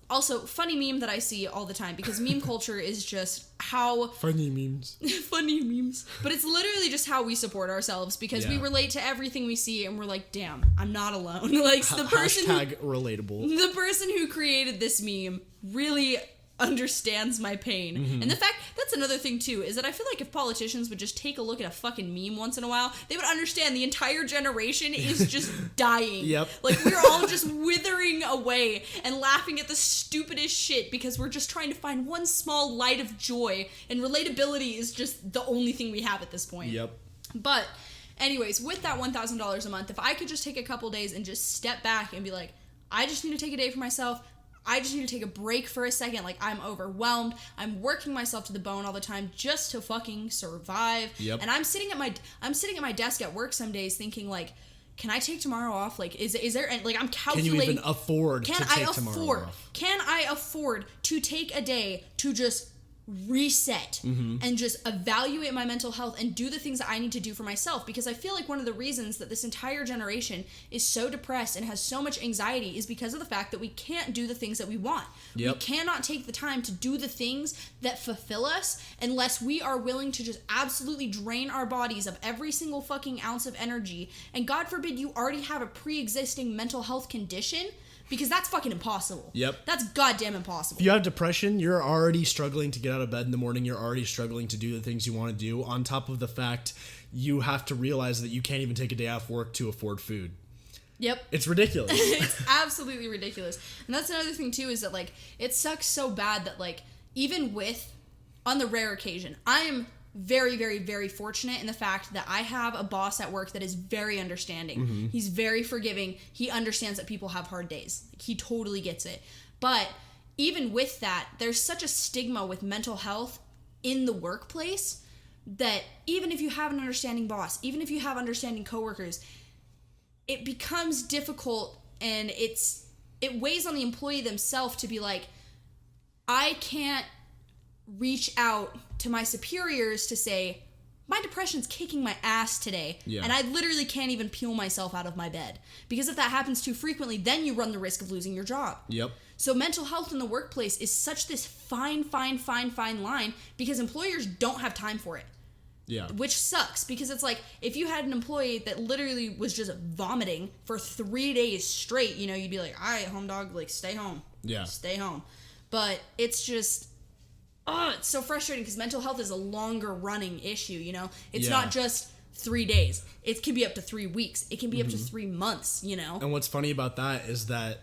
Speaker 2: Also, funny meme that I see all the time, because meme culture is just how...
Speaker 1: Funny memes.
Speaker 2: Funny memes. But it's literally just how we support ourselves, because we relate to everything we see, and we're like, damn, I'm not alone. Like, the person
Speaker 1: relatable.
Speaker 2: The person who created this meme really understands my pain. And the fact, that's another thing too, is that I feel like if politicians would just take a look at a fucking meme once in a while, they would understand the entire generation is just dying. Like, we're all just withering away and laughing at the stupidest shit because we're just trying to find one small light of joy, and relatability is just the only thing we have at this point. But anyways, with that $1,000 a month, if I could just take a couple days and just step back and be like, I just need to take a day for myself, I just need to take a break for a second. Like, I'm overwhelmed. I'm working myself to the bone all the time just to fucking survive. And I'm sitting at my desk at work some days thinking, like, can I take tomorrow off? Like, is there, like, I'm calculating.
Speaker 1: Can you even afford to take tomorrow off?
Speaker 2: Can I afford to take a day to just reset and just evaluate my mental health and do the things that I need to do for myself? Because I feel like one of the reasons that this entire generation is so depressed and has so much anxiety is because of the fact that we can't do the things that we want. We cannot take the time to do the things that fulfill us unless we are willing to just absolutely drain our bodies of every single fucking ounce of energy. And God forbid you already have a pre-existing mental health condition, because that's fucking impossible. That's goddamn impossible.
Speaker 1: If you have depression, you're already struggling to get out of bed in the morning. You're already struggling to do the things you want to do. On top of the fact, you have to realize that you can't even take a day off work to afford food. It's ridiculous.
Speaker 2: It's absolutely ridiculous. And that's another thing too, is that, like, it sucks so bad that, like, even with, on the rare occasion, I am very, very, very fortunate in the fact that I have a boss at work that is very understanding. He's very forgiving. He understands that people have hard days. Like, he totally gets it. But even with that, there's such a stigma with mental health in the workplace that even if you have an understanding boss, even if you have understanding coworkers, it becomes difficult, and it weighs on the employee themselves to be like, I can't reach out to my superiors to say, my depression's kicking my ass today, and I literally can't even peel myself out of my bed. Because if that happens too frequently, then you run the risk of losing your job. So mental health in the workplace is such this fine line, because employers don't have time for it. Which sucks, because it's like, if you had an employee that literally was just vomiting for 3 days straight, you know, you'd be like, all right, home dog, like, stay home. Stay home. But it's just, it's so frustrating, because mental health is a longer running issue, you know? It's not just 3 days. It can be up to 3 weeks. It can be up to 3 months, you know?
Speaker 1: And what's funny about that is that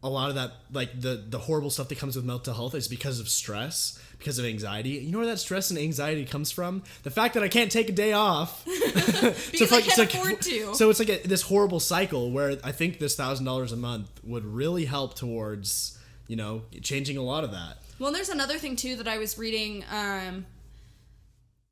Speaker 1: a lot of that, like, the horrible stuff that comes with mental health is because of stress, because of anxiety. You know where that stress and anxiety comes from? The fact that I can't take a day off.
Speaker 2: Because I can't afford to.
Speaker 1: So it's like this horrible cycle where I think this $1,000 a month would really help towards, you know, changing a lot of that.
Speaker 2: Well, and there's another thing, too, that I was reading.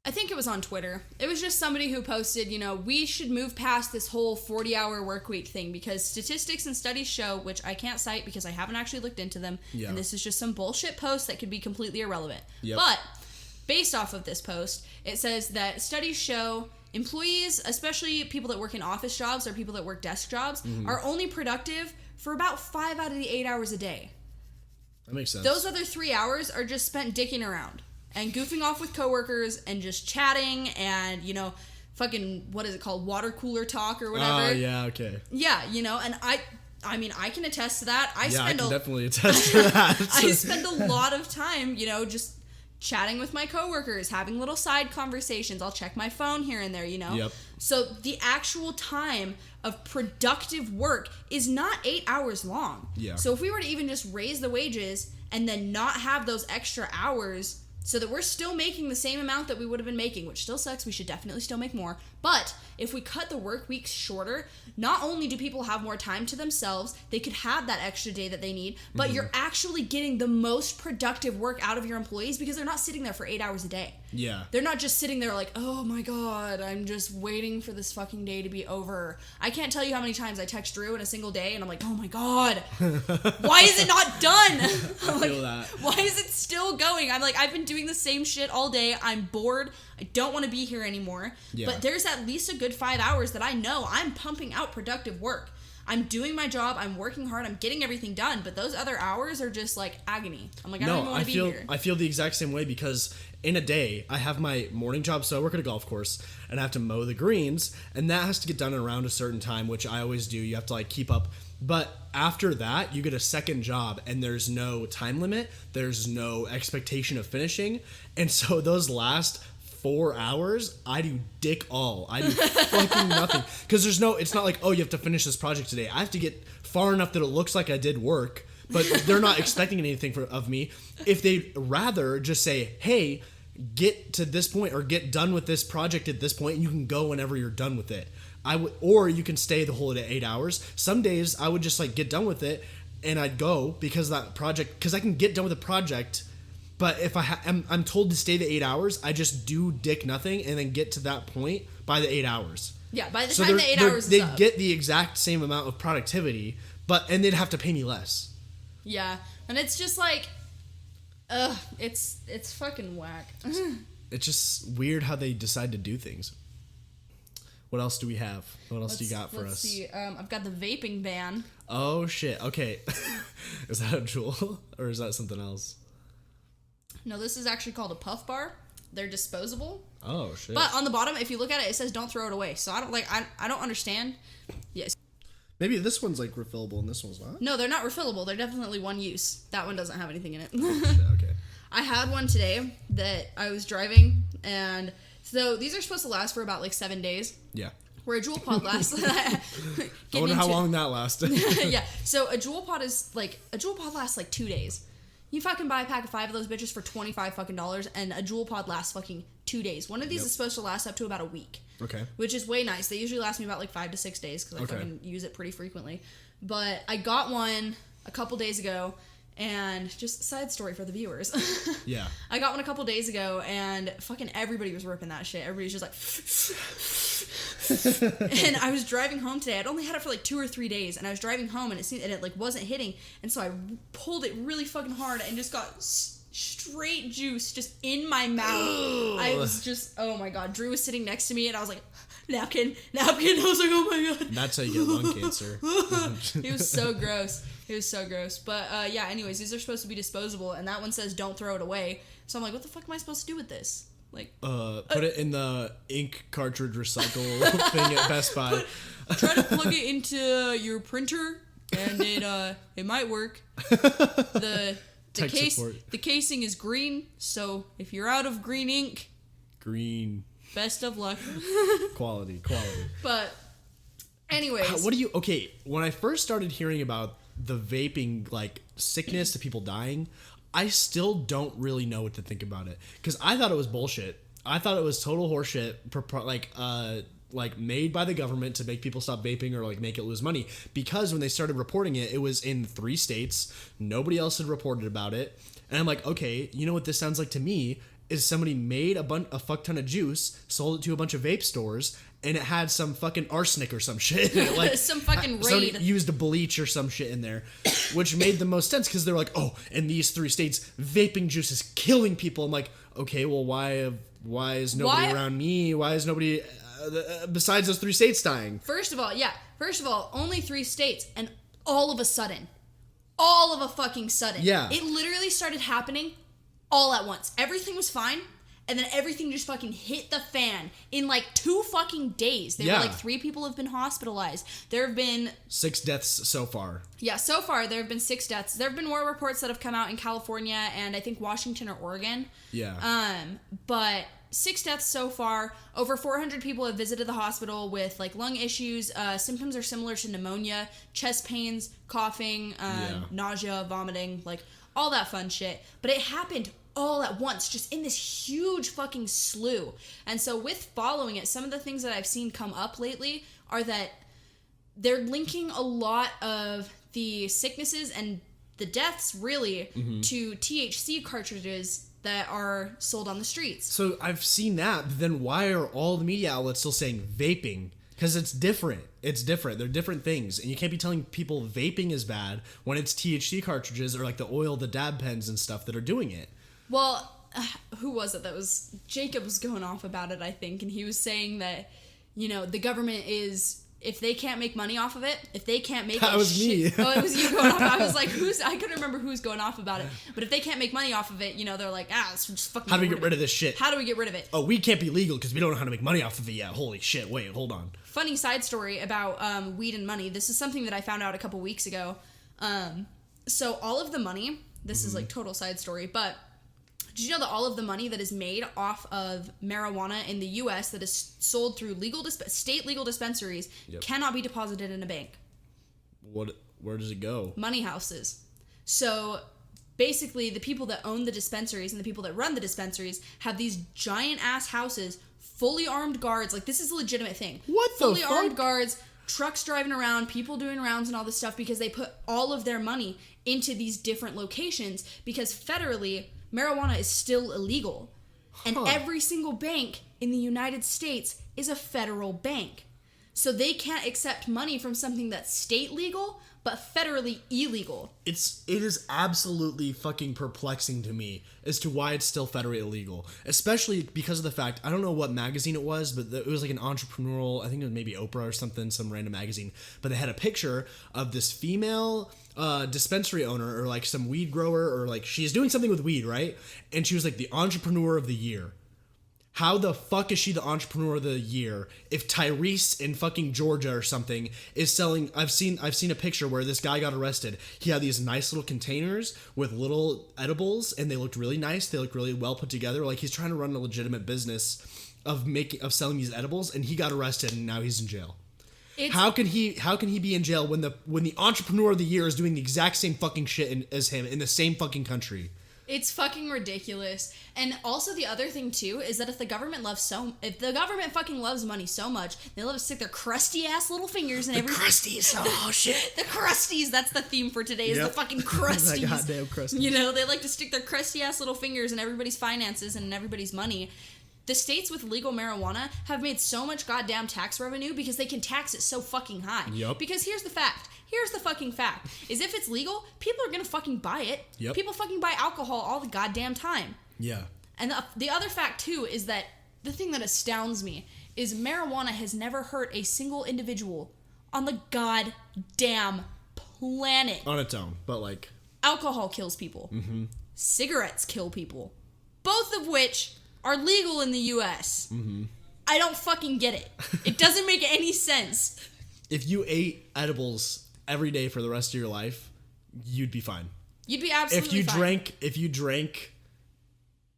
Speaker 2: I think it was on Twitter. It was just somebody who posted, you know, we should move past this whole 40-hour work week thing, because statistics and studies show, which I can't cite because I haven't actually looked into them, and this is just some bullshit post that could be completely irrelevant. But based off of this post, it says that studies show employees, especially people that work in office jobs or people that work desk jobs, are only productive for about 5 out of the 8 hours a day.
Speaker 1: That makes sense.
Speaker 2: Those other 3 hours are just spent dicking around and goofing off with coworkers and just chatting and, you know, fucking, what is it called? Water cooler talk or whatever.
Speaker 1: Oh, yeah, okay.
Speaker 2: Yeah, you know, and I mean, I can attest to that.
Speaker 1: I can definitely attest to that.
Speaker 2: I spend a lot of time, just chatting with my coworkers, having little side conversations. I'll check my phone here and there,
Speaker 1: Yep.
Speaker 2: So the actual time of productive work is not 8 hours long.
Speaker 1: Yeah.
Speaker 2: So if we were to even just raise the wages and then not have those extra hours so that we're still making the same amount that we would have been making, which still sucks, we should definitely still make more. But if we cut the work weeks shorter, not only do people have more time to themselves, they could have that extra day that they need, but you're actually getting the most productive work out of your employees because they're not sitting there for 8 hours a day.
Speaker 1: Yeah.
Speaker 2: They're not just sitting there like, oh my God, I'm just waiting for this fucking day to be over. I can't tell you how many times I text Drew in a single day and I'm like, oh my God, why is it not done? I'm like,
Speaker 1: feel that.
Speaker 2: why is it still going? I'm like, I've been doing the same shit all day. I'm bored. I don't want to be here anymore.
Speaker 1: Yeah.
Speaker 2: But there's at least a good 5 hours that I know I'm pumping out productive work. I'm doing my job. I'm working hard. I'm getting everything done. But those other hours are just like agony. I'm like, I don't even want to be here.
Speaker 1: I feel the exact same way because in a day, I have my morning job. So I work at a golf course and I have to mow the greens. And that has to get done around a certain time, which I always do. You have to like keep up. But after that, you get a second job and there's no time limit. There's no expectation of finishing. And so those last 4 hours, I do dick all. I do fucking nothing. Because it's not like, oh, you have to finish this project today. I have to get far enough that it looks like I did work, but they're not expecting anything of me. If they'd rather just say, hey, get to this point or get done with this project at this point, and you can go whenever you're done with it. Or you can stay the whole 8 hours. Some days I would just like get done with it and I'd go because that project, because I can get done with the project. But if I'm told to stay the 8 hours, I just do dick nothing and then get to that point by the 8 hours.
Speaker 2: Yeah, by the time the 8 hours is up.
Speaker 1: They'd get the exact same amount of productivity, and they'd have to pay me less.
Speaker 2: Yeah, and it's just like, it's fucking whack.
Speaker 1: It's just weird how they decide to do things. What else do we have? What else do you got for us?
Speaker 2: Let's see. I've got the vaping ban.
Speaker 1: Oh, shit. Okay. Is that a Juul or is that something else?
Speaker 2: No, this is actually called a puff bar. They're disposable.
Speaker 1: Oh shit!
Speaker 2: But on the bottom, if you look at it, it says "Don't throw it away." So I don't understand. Yes.
Speaker 1: Maybe this one's like refillable and this one's not.
Speaker 2: No, they're not refillable. They're definitely one use. That one doesn't have anything in it.
Speaker 1: Oh, shit, okay.
Speaker 2: I had one today that I was driving, and so these are supposed to last for about like 7 days.
Speaker 1: Yeah.
Speaker 2: Where a Juul pod lasts.
Speaker 1: I wonder how long that lasted.
Speaker 2: Yeah. So a Juul pod lasts like 2 days. You fucking buy a pack of 5 of those bitches for $25 fucking dollars, and a Juul pod lasts fucking 2 days. One of these is supposed to last up to about a week.
Speaker 1: Okay.
Speaker 2: Which is way nice. They usually last me about like 5 to 6 days because I fucking use it pretty frequently. But I got one a couple days ago, and just side story for the viewers.
Speaker 1: Yeah.
Speaker 2: I got one a couple days ago, and fucking everybody was ripping that shit. Everybody's just like... And I was driving home today. I'd only had it for like 2 or 3 days, and I was driving home, and it like wasn't hitting, and so I pulled it really fucking hard and just got straight juice just in my mouth. I was just, oh my God. Drew was sitting next to me, and I was like, napkin. I was like, oh my God.
Speaker 1: That's how you get lung cancer.
Speaker 2: It was so gross. But yeah, anyways, these are supposed to be disposable, and that one says don't throw it away. So I'm like, what the fuck am I supposed to do with this? Like,
Speaker 1: put it in the ink cartridge recycle thing at Best Buy.
Speaker 2: Try to plug it into your printer, and it might work. The casing is green, so if you're out of green ink, best of luck.
Speaker 1: Quality.
Speaker 2: But anyways,
Speaker 1: when I first started hearing about the vaping like sickness to people dying, I still don't really know what to think about it because I thought it was bullshit. I thought it was total horseshit, like made by the government to make people stop vaping or like make it lose money. Because when they started reporting it, it was in 3 states. Nobody else had reported about it, and I'm like, okay, you know what this sounds like to me is somebody made a fuck ton of juice, sold it to a bunch of vape stores, and it had some fucking arsenic or some shit in it. Like
Speaker 2: some fucking raid.
Speaker 1: Somebody used a bleach or some shit in there, which made the most sense because they're like, oh, in these 3 states, vaping juice is killing people. I'm like, okay, well, why is nobody around me? Why is nobody besides those 3 states dying?
Speaker 2: First of all, only 3 states, and all of a fucking sudden,
Speaker 1: yeah,
Speaker 2: it literally started happening all at once. Everything was fine, And then everything just fucking hit the fan in like 2 fucking days. There were like 3 people have been hospitalized. There have been
Speaker 1: 6 deaths so far.
Speaker 2: Yeah, so far there have been 6 deaths. There have been more reports that have come out in California and I think Washington or Oregon.
Speaker 1: Yeah.
Speaker 2: But 6 deaths so far. Over 400 people have visited the hospital with like lung issues. Symptoms are similar to pneumonia, chest pains, coughing, nausea, vomiting, like all that fun shit. But it happened all at once, just in this huge fucking slew. And so with following it, some of the things that I've seen come up lately are that they're linking a lot of the sicknesses and the deaths really to THC cartridges that are sold on the streets.
Speaker 1: So I've seen that, but then why are all the media outlets still saying vaping? Because it's different. It's different. They're different things. And you can't be telling people vaping is bad when it's THC cartridges or like the oil, the dab pens and stuff that are doing it.
Speaker 2: Well, who was it that was... Jacob was going off about it, I think, and he was saying that, you know, the government is... If they can't make money off of it, if they can't make...
Speaker 1: That was me.
Speaker 2: Oh, it was you going off. I was like, who's... I couldn't remember who's going off about it. But if they can't make money off of it, you know, they're like, let's just fucking...
Speaker 1: How do we get rid of this shit?
Speaker 2: How do we get rid of it?
Speaker 1: Oh, weed can't be legal because we don't know how to make money off of it yet. Holy shit, wait, hold on.
Speaker 2: Funny side story about weed and money. This is something that I found out a couple weeks ago. So all of the money... This is like total side story, but... Did you know that all of the money that is made off of marijuana in the U.S. that is sold through state legal dispensaries cannot be deposited in a bank?
Speaker 1: Where does it go?
Speaker 2: Money houses. So basically, the people that own the dispensaries and the people that run the dispensaries have these giant ass houses, fully armed guards. Like, this is a legitimate thing.
Speaker 1: What the
Speaker 2: fully
Speaker 1: fuck?
Speaker 2: Armed guards, trucks driving around, people doing rounds and all this stuff because they put all of their money into these different locations because federally, marijuana is still illegal. And every single bank in the United States is a federal bank. So they can't accept money from something that's state legal, but federally illegal.
Speaker 1: It is absolutely fucking perplexing to me as to why it's still federally illegal. Especially because of the fact, I don't know what magazine it was, but it was like an entrepreneurial, I think it was maybe Oprah or something, some random magazine. But they had a picture of this female dispensary owner or like some weed grower or like she's doing something with weed, right? And she was like the entrepreneur of the year. How the fuck is she the entrepreneur of the year if Tyrese in fucking Georgia or something is selling... I've seen a picture where this guy got arrested. He had these nice little containers with little edibles and they looked really nice. They looked really well put together. Like he's trying to run a legitimate business of selling these edibles and he got arrested and now he's in jail. How can he be in jail when the entrepreneur of the year is doing the exact same fucking shit as him in the same fucking country?
Speaker 2: It's fucking ridiculous. And also the other thing too is that if the government fucking loves money so much, they love to stick their crusty ass little fingers in
Speaker 1: the crusties. Oh shit.
Speaker 2: The crusties. That's the theme for today is the fucking crusties.
Speaker 1: That goddamn crusties.
Speaker 2: You know, they like to stick their crusty ass little fingers in everybody's finances and in everybody's money. The states with legal marijuana have made so much goddamn tax revenue because they can tax it so fucking high.
Speaker 1: Yep.
Speaker 2: Because here's the fact. Here's the fucking fact. Is if it's legal, people are gonna fucking buy it.
Speaker 1: Yep.
Speaker 2: People fucking buy alcohol all the goddamn time.
Speaker 1: Yeah.
Speaker 2: And the other fact, too, is that the thing that astounds me is marijuana has never hurt a single individual on the goddamn planet.
Speaker 1: On its own, but like...
Speaker 2: Alcohol kills people. Mm-hmm. Cigarettes kill people. Both of which are legal in the U.S. Mm-hmm. I don't fucking get it. It doesn't make any sense.
Speaker 1: If you ate edibles every day for the rest of your life, you'd be fine.
Speaker 2: You'd be absolutely fine.
Speaker 1: If you drank,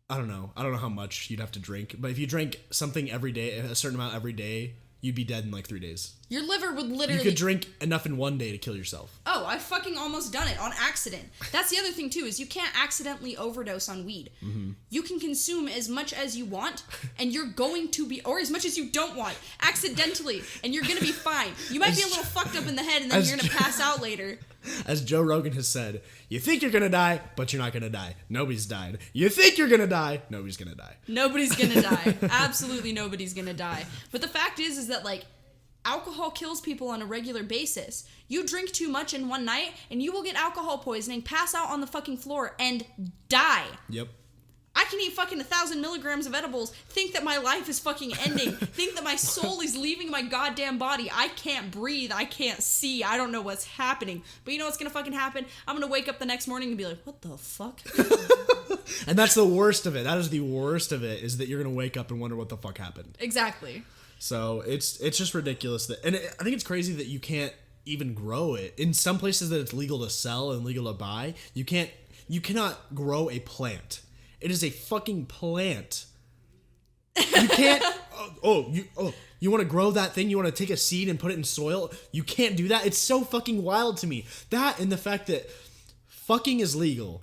Speaker 1: I don't know how much you'd have to drink, but if you drank something every day, a certain amount every day, you'd be dead in like 3 days.
Speaker 2: Your liver would literally...
Speaker 1: You could drink enough in one day to kill yourself.
Speaker 2: Oh, I've fucking almost done it on accident. That's the other thing, too, is you can't accidentally overdose on weed. Mm-hmm. You can consume as much as you want, and you're going to be... Or as much as you don't want, accidentally, and you're going to be fine. You might be a little fucked up in the head, and then you're going to pass out later.
Speaker 1: As Joe Rogan has said, you think you're going to die, but you're not going to die. Nobody's died. You think you're going to die, nobody's going to die.
Speaker 2: Nobody's going to die. Absolutely nobody's going to die. But the fact is that, like, alcohol kills people on a regular basis. You drink too much in one night, and you will get alcohol poisoning, pass out on the fucking floor, and die.
Speaker 1: Yep.
Speaker 2: I can eat fucking 1,000 milligrams of edibles, think that my life is fucking ending, think that my soul is leaving my goddamn body. I can't breathe. I can't see. I don't know what's happening. But you know what's gonna fucking happen? I'm gonna wake up the next morning and be like, what the fuck?
Speaker 1: And that's the worst of it. That is the worst of it, is that you're going to wake up and wonder what the fuck happened.
Speaker 2: Exactly.
Speaker 1: So it's just ridiculous. I think it's crazy that you can't even grow it. In some places that it's legal to sell and legal to buy, you cannot grow a plant. It is a fucking plant. You can't. You want to grow that thing? You want to take a seed and put it in soil? You can't do that. It's so fucking wild to me. That and the fact that fucking is legal.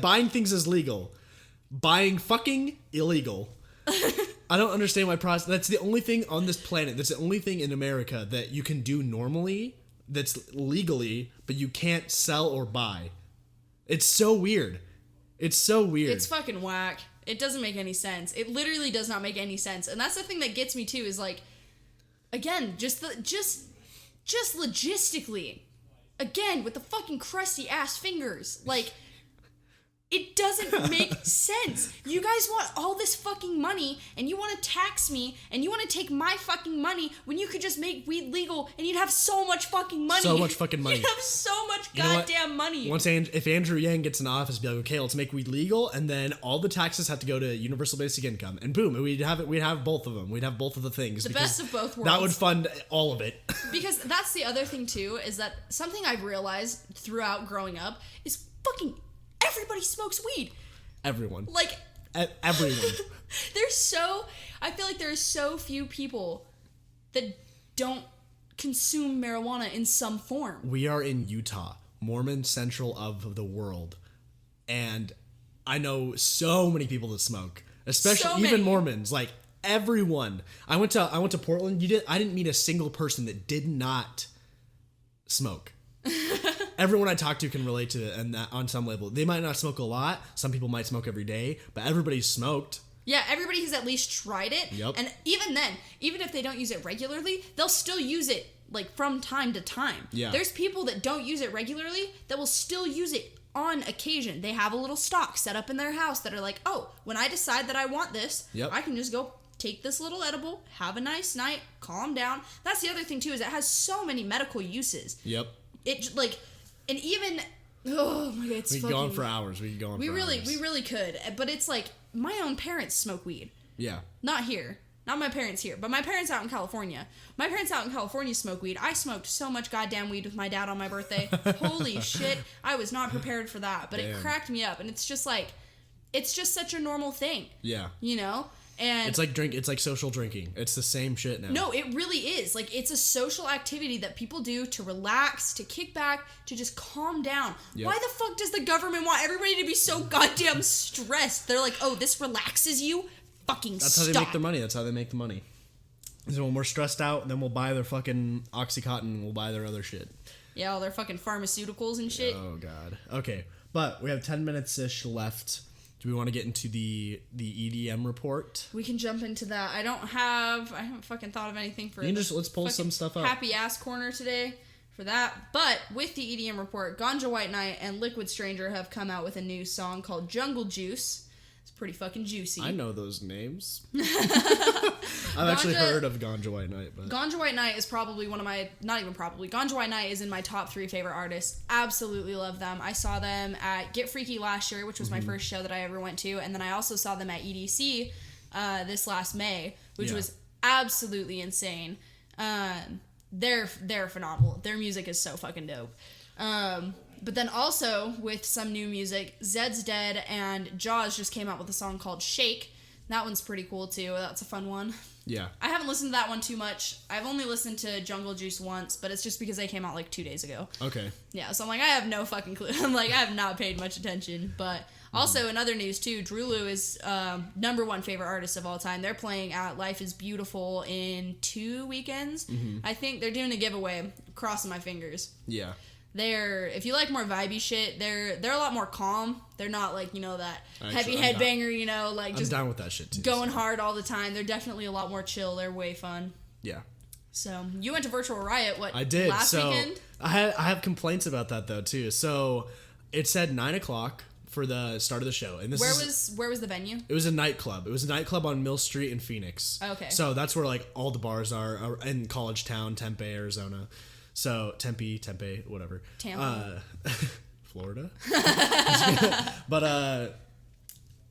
Speaker 1: Buying things is legal. Buying fucking illegal. I don't understand why that's the only thing on this planet. That's the only thing in America that you can do normally. That's legally, but you can't sell or buy. It's so weird. It's so weird.
Speaker 2: It's fucking whack. It doesn't make any sense. It literally does not make any sense. And that's the thing that gets me too, is like, again, just logistically, again, with the fucking crusty ass fingers, like, it doesn't make sense. You guys want all this fucking money, and you want to tax me, and you want to take my fucking money when you could just make weed legal, and you'd have so much fucking money.
Speaker 1: So much fucking money.
Speaker 2: You'd have so much goddamn money.
Speaker 1: If Andrew Yang gets in office, be like, okay, let's make weed legal, and then all the taxes have to go to universal basic income, and boom, we'd have both of them. We'd have both of the things.
Speaker 2: The best of both worlds.
Speaker 1: That would fund all of it.
Speaker 2: Because that's the other thing too, is that something I've realized throughout growing up is fucking everybody smokes weed.
Speaker 1: Everyone.
Speaker 2: Like,
Speaker 1: everyone.
Speaker 2: I feel like there are so few people that don't consume marijuana in some form.
Speaker 1: We are in Utah, Mormon central of the world. And I know so many people that smoke, especially even Mormons, like everyone. I went to Portland. I didn't meet a single person that did not smoke. Everyone I talk to can relate to it, and that on some level. They might not smoke a lot. Some people might smoke every day, but everybody's smoked.
Speaker 2: Yeah, everybody has at least tried it.
Speaker 1: Yep.
Speaker 2: And even then, even if they don't use it regularly, they'll still use it like from time to time.
Speaker 1: Yeah.
Speaker 2: There's people that don't use it regularly that will still use it on occasion. They have a little stock set up in their house that are like, oh, when I decide that I want this, I can just go take this little edible, have a nice night, calm down. That's the other thing too, is it has so many medical uses.
Speaker 1: Yep.
Speaker 2: It like, and even, oh my god, it's
Speaker 1: we could go on for hours. We
Speaker 2: really could. But it's like, my own parents smoke weed.
Speaker 1: Yeah.
Speaker 2: Not here. Not my parents here, but my parents out in California. My parents out in California smoke weed. I smoked so much goddamn weed with my dad on my birthday. Holy shit. I was not prepared for that, but it cracked me up. And it's just like, it's just such a normal thing. Yeah. You know? And
Speaker 1: it's like social drinking. It's the same shit now.
Speaker 2: No, it really is. Like, it's a social activity that people do to relax, to kick back, to just calm down. Yep. Why the fuck does the government want everybody to be so goddamn stressed? They're like, oh, this relaxes you? Fucking
Speaker 1: That's how they make the money. So when we're stressed out, then we'll buy their fucking Oxycontin and we'll buy their other shit.
Speaker 2: Yeah, all their fucking pharmaceuticals and shit.
Speaker 1: Oh, God. Okay, but we have 10 minutes-ish left. Do we want to get into the EDM report?
Speaker 2: We can jump into that. I haven't fucking thought of anything for
Speaker 1: let's pull some stuff up.
Speaker 2: Happy ass corner today for that. But with the EDM report, Ganja White Night and Liquid Stranger have come out with a new song called Jungle Juice. It's pretty fucking juicy.
Speaker 1: I know those names. I've actually heard of Ganja White Night. But
Speaker 2: Ganja White Night is probably Ganja White Night is in my top 3 favorite artists. Absolutely love them. I saw them at Get Freaky last year, which was my first show that I ever went to. And then I also saw them at EDC this last May, which was absolutely insane. They're phenomenal. Their music is so fucking dope. But then also, with some new music, Zed's Dead and Jaws just came out with a song called Shake. That one's pretty cool, too. That's a fun one. Yeah. I haven't listened to that one too much. I've only listened to Jungle Juice once, but it's just because they came out like 2 days ago. Okay. Yeah, so I'm like, I have no fucking clue. I'm like, I have not paid much attention. But also, in other news, too, Drulu is #1 favorite artist of all time. They're playing at Life is Beautiful in 2 weekends. I think they're doing a giveaway. Crossing my fingers. Yeah. If you like more vibey shit, they're a lot more calm. They're not like, that heavy headbanger, like just
Speaker 1: I'm down with that shit too.
Speaker 2: Going hard all the time. They're definitely a lot more chill. They're way fun. Yeah. So you went to Virtual Riot,
Speaker 1: I did.
Speaker 2: Last weekend?
Speaker 1: I have complaints about that though too. So it said 9:00 for the start of the show, and
Speaker 2: where was the venue?
Speaker 1: It was a nightclub. It was a nightclub on Mill Street in Phoenix. Okay. So that's where like all the bars are in College Town, Tempe, Arizona. So Tempe, whatever. Tampa. Florida. But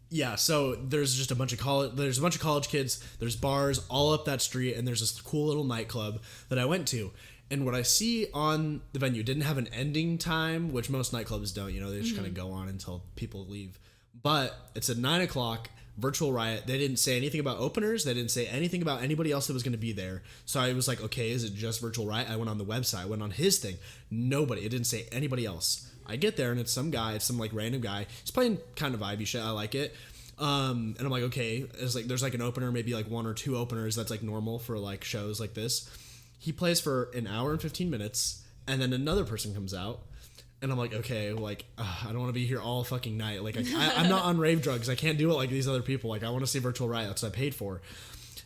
Speaker 1: yeah, so there's just a bunch of college kids, there's bars all up that street, and there's this cool little nightclub that I went to. And what I see on the venue didn't have an ending time, which most nightclubs don't, they just kind of go on until people leave. But it's at 9 o'clock, Virtual Riot. They didn't say anything about openers. They didn't say anything about anybody else that was going to be there. So I was like, okay, is it just Virtual Riot? I went on the website. I went on his thing. Nobody. It didn't say anybody else. I get there and it's some guy. It's some like random guy. He's playing kind of vibey shit. I like it. And I'm like, okay. It's like there's like an opener, maybe like 1 or 2 openers. That's like normal for like shows like this. He plays for an hour and 15 minutes, and then another person comes out. And I'm like, okay, like, I don't want to be here all fucking night. Like, I'm not on rave drugs. I can't do it like these other people. Like, I want to see Virtual Riot. That's what I paid for.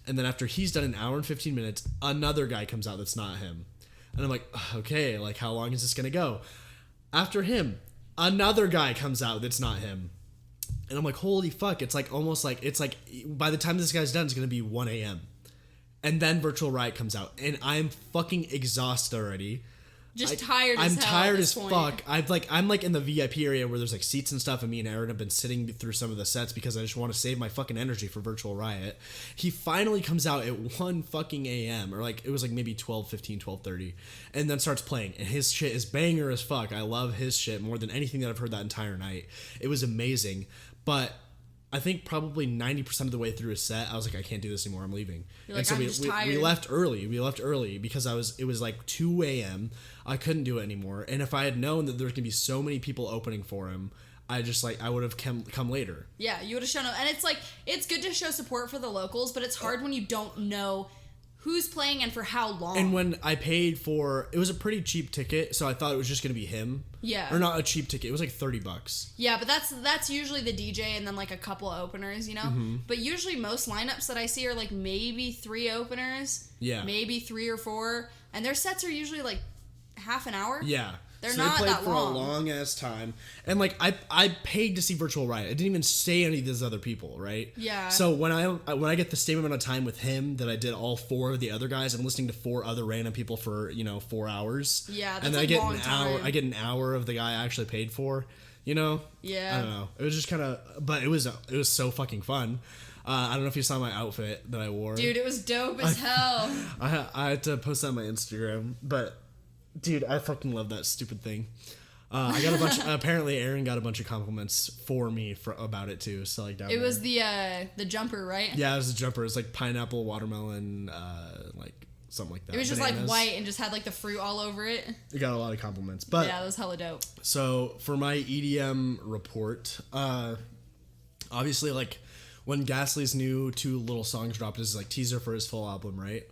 Speaker 1: And then after he's done an hour and 15 minutes, another guy comes out that's not him. And I'm like, okay, like, how long is this going to go? After him, another guy comes out that's not him. And I'm like, holy fuck. It's like almost like, it's like by the time this guy's done, it's going to be 1 a.m. And then Virtual Riot comes out. And I'm fucking exhausted already.
Speaker 2: Just tired as hell.
Speaker 1: I'm tired as
Speaker 2: point.
Speaker 1: fuck. I'm like in the VIP area where there's like seats and stuff, and me and Aaron have been sitting through some of the sets because I just want to save my fucking energy for Virtual Riot. He finally comes out at 1 fucking a.m. or like it was like maybe 12:15, 12:30, and then starts playing. And his shit is banger as fuck. I love his shit more than anything that I've heard that entire night. It was amazing, but I think probably 90% of the way through his set, I was like, I can't do this anymore. I'm leaving.
Speaker 2: You're like,
Speaker 1: and so
Speaker 2: I'm just tired.
Speaker 1: We left early. We left early because it was like 2 a.m. I couldn't do it anymore. And if I had known that there was going to be so many people opening for him, I would have come later.
Speaker 2: Yeah, you would have shown up. And it's like, it's good to show support for the locals, but it's hard when you don't know who's playing and for how long.
Speaker 1: And when I paid for, it was a pretty cheap ticket, so I thought it was just going to be him.
Speaker 2: Yeah.
Speaker 1: Or not a cheap ticket. It was like $30.
Speaker 2: Yeah, but that's usually the DJ and then like a couple of openers, Mm-hmm. But usually most lineups that I see are like maybe 3 openers.
Speaker 1: Yeah.
Speaker 2: Maybe 3 or 4. And their sets are usually like half an hour.
Speaker 1: Yeah.
Speaker 2: They're
Speaker 1: so
Speaker 2: not
Speaker 1: they played
Speaker 2: that
Speaker 1: for
Speaker 2: long.
Speaker 1: a long ass time, and like I paid to see Virtual Riot. I didn't even say any of these other people, right?
Speaker 2: Yeah.
Speaker 1: So when I get the same amount of time with him that I did all 4 of the other guys, I'm listening to 4 other random people for 4 hours.
Speaker 2: Yeah, that's
Speaker 1: and then
Speaker 2: a
Speaker 1: I get
Speaker 2: long
Speaker 1: an
Speaker 2: time.
Speaker 1: hour. I get an hour of the guy I actually paid for.
Speaker 2: Yeah.
Speaker 1: I don't know. It was just kind of, but it was so fucking fun. I don't know if you saw my outfit that I wore.
Speaker 2: Dude, it was dope as hell.
Speaker 1: I had to post that on my Instagram, but dude, I fucking love that stupid thing. I got a bunch. Apparently, Aaron got a bunch of compliments for me about it too. So like down
Speaker 2: It
Speaker 1: there.
Speaker 2: was the jumper, right?
Speaker 1: Yeah, it was a jumper. It was like pineapple, watermelon, like something like that.
Speaker 2: It was just
Speaker 1: Bananas.
Speaker 2: like white and just had like the fruit all over it.
Speaker 1: It got a lot of compliments, but
Speaker 2: yeah, that was hella dope.
Speaker 1: So for my EDM report, obviously like when Ghastly's new 2 little songs dropped, this is like teaser for his full album, right?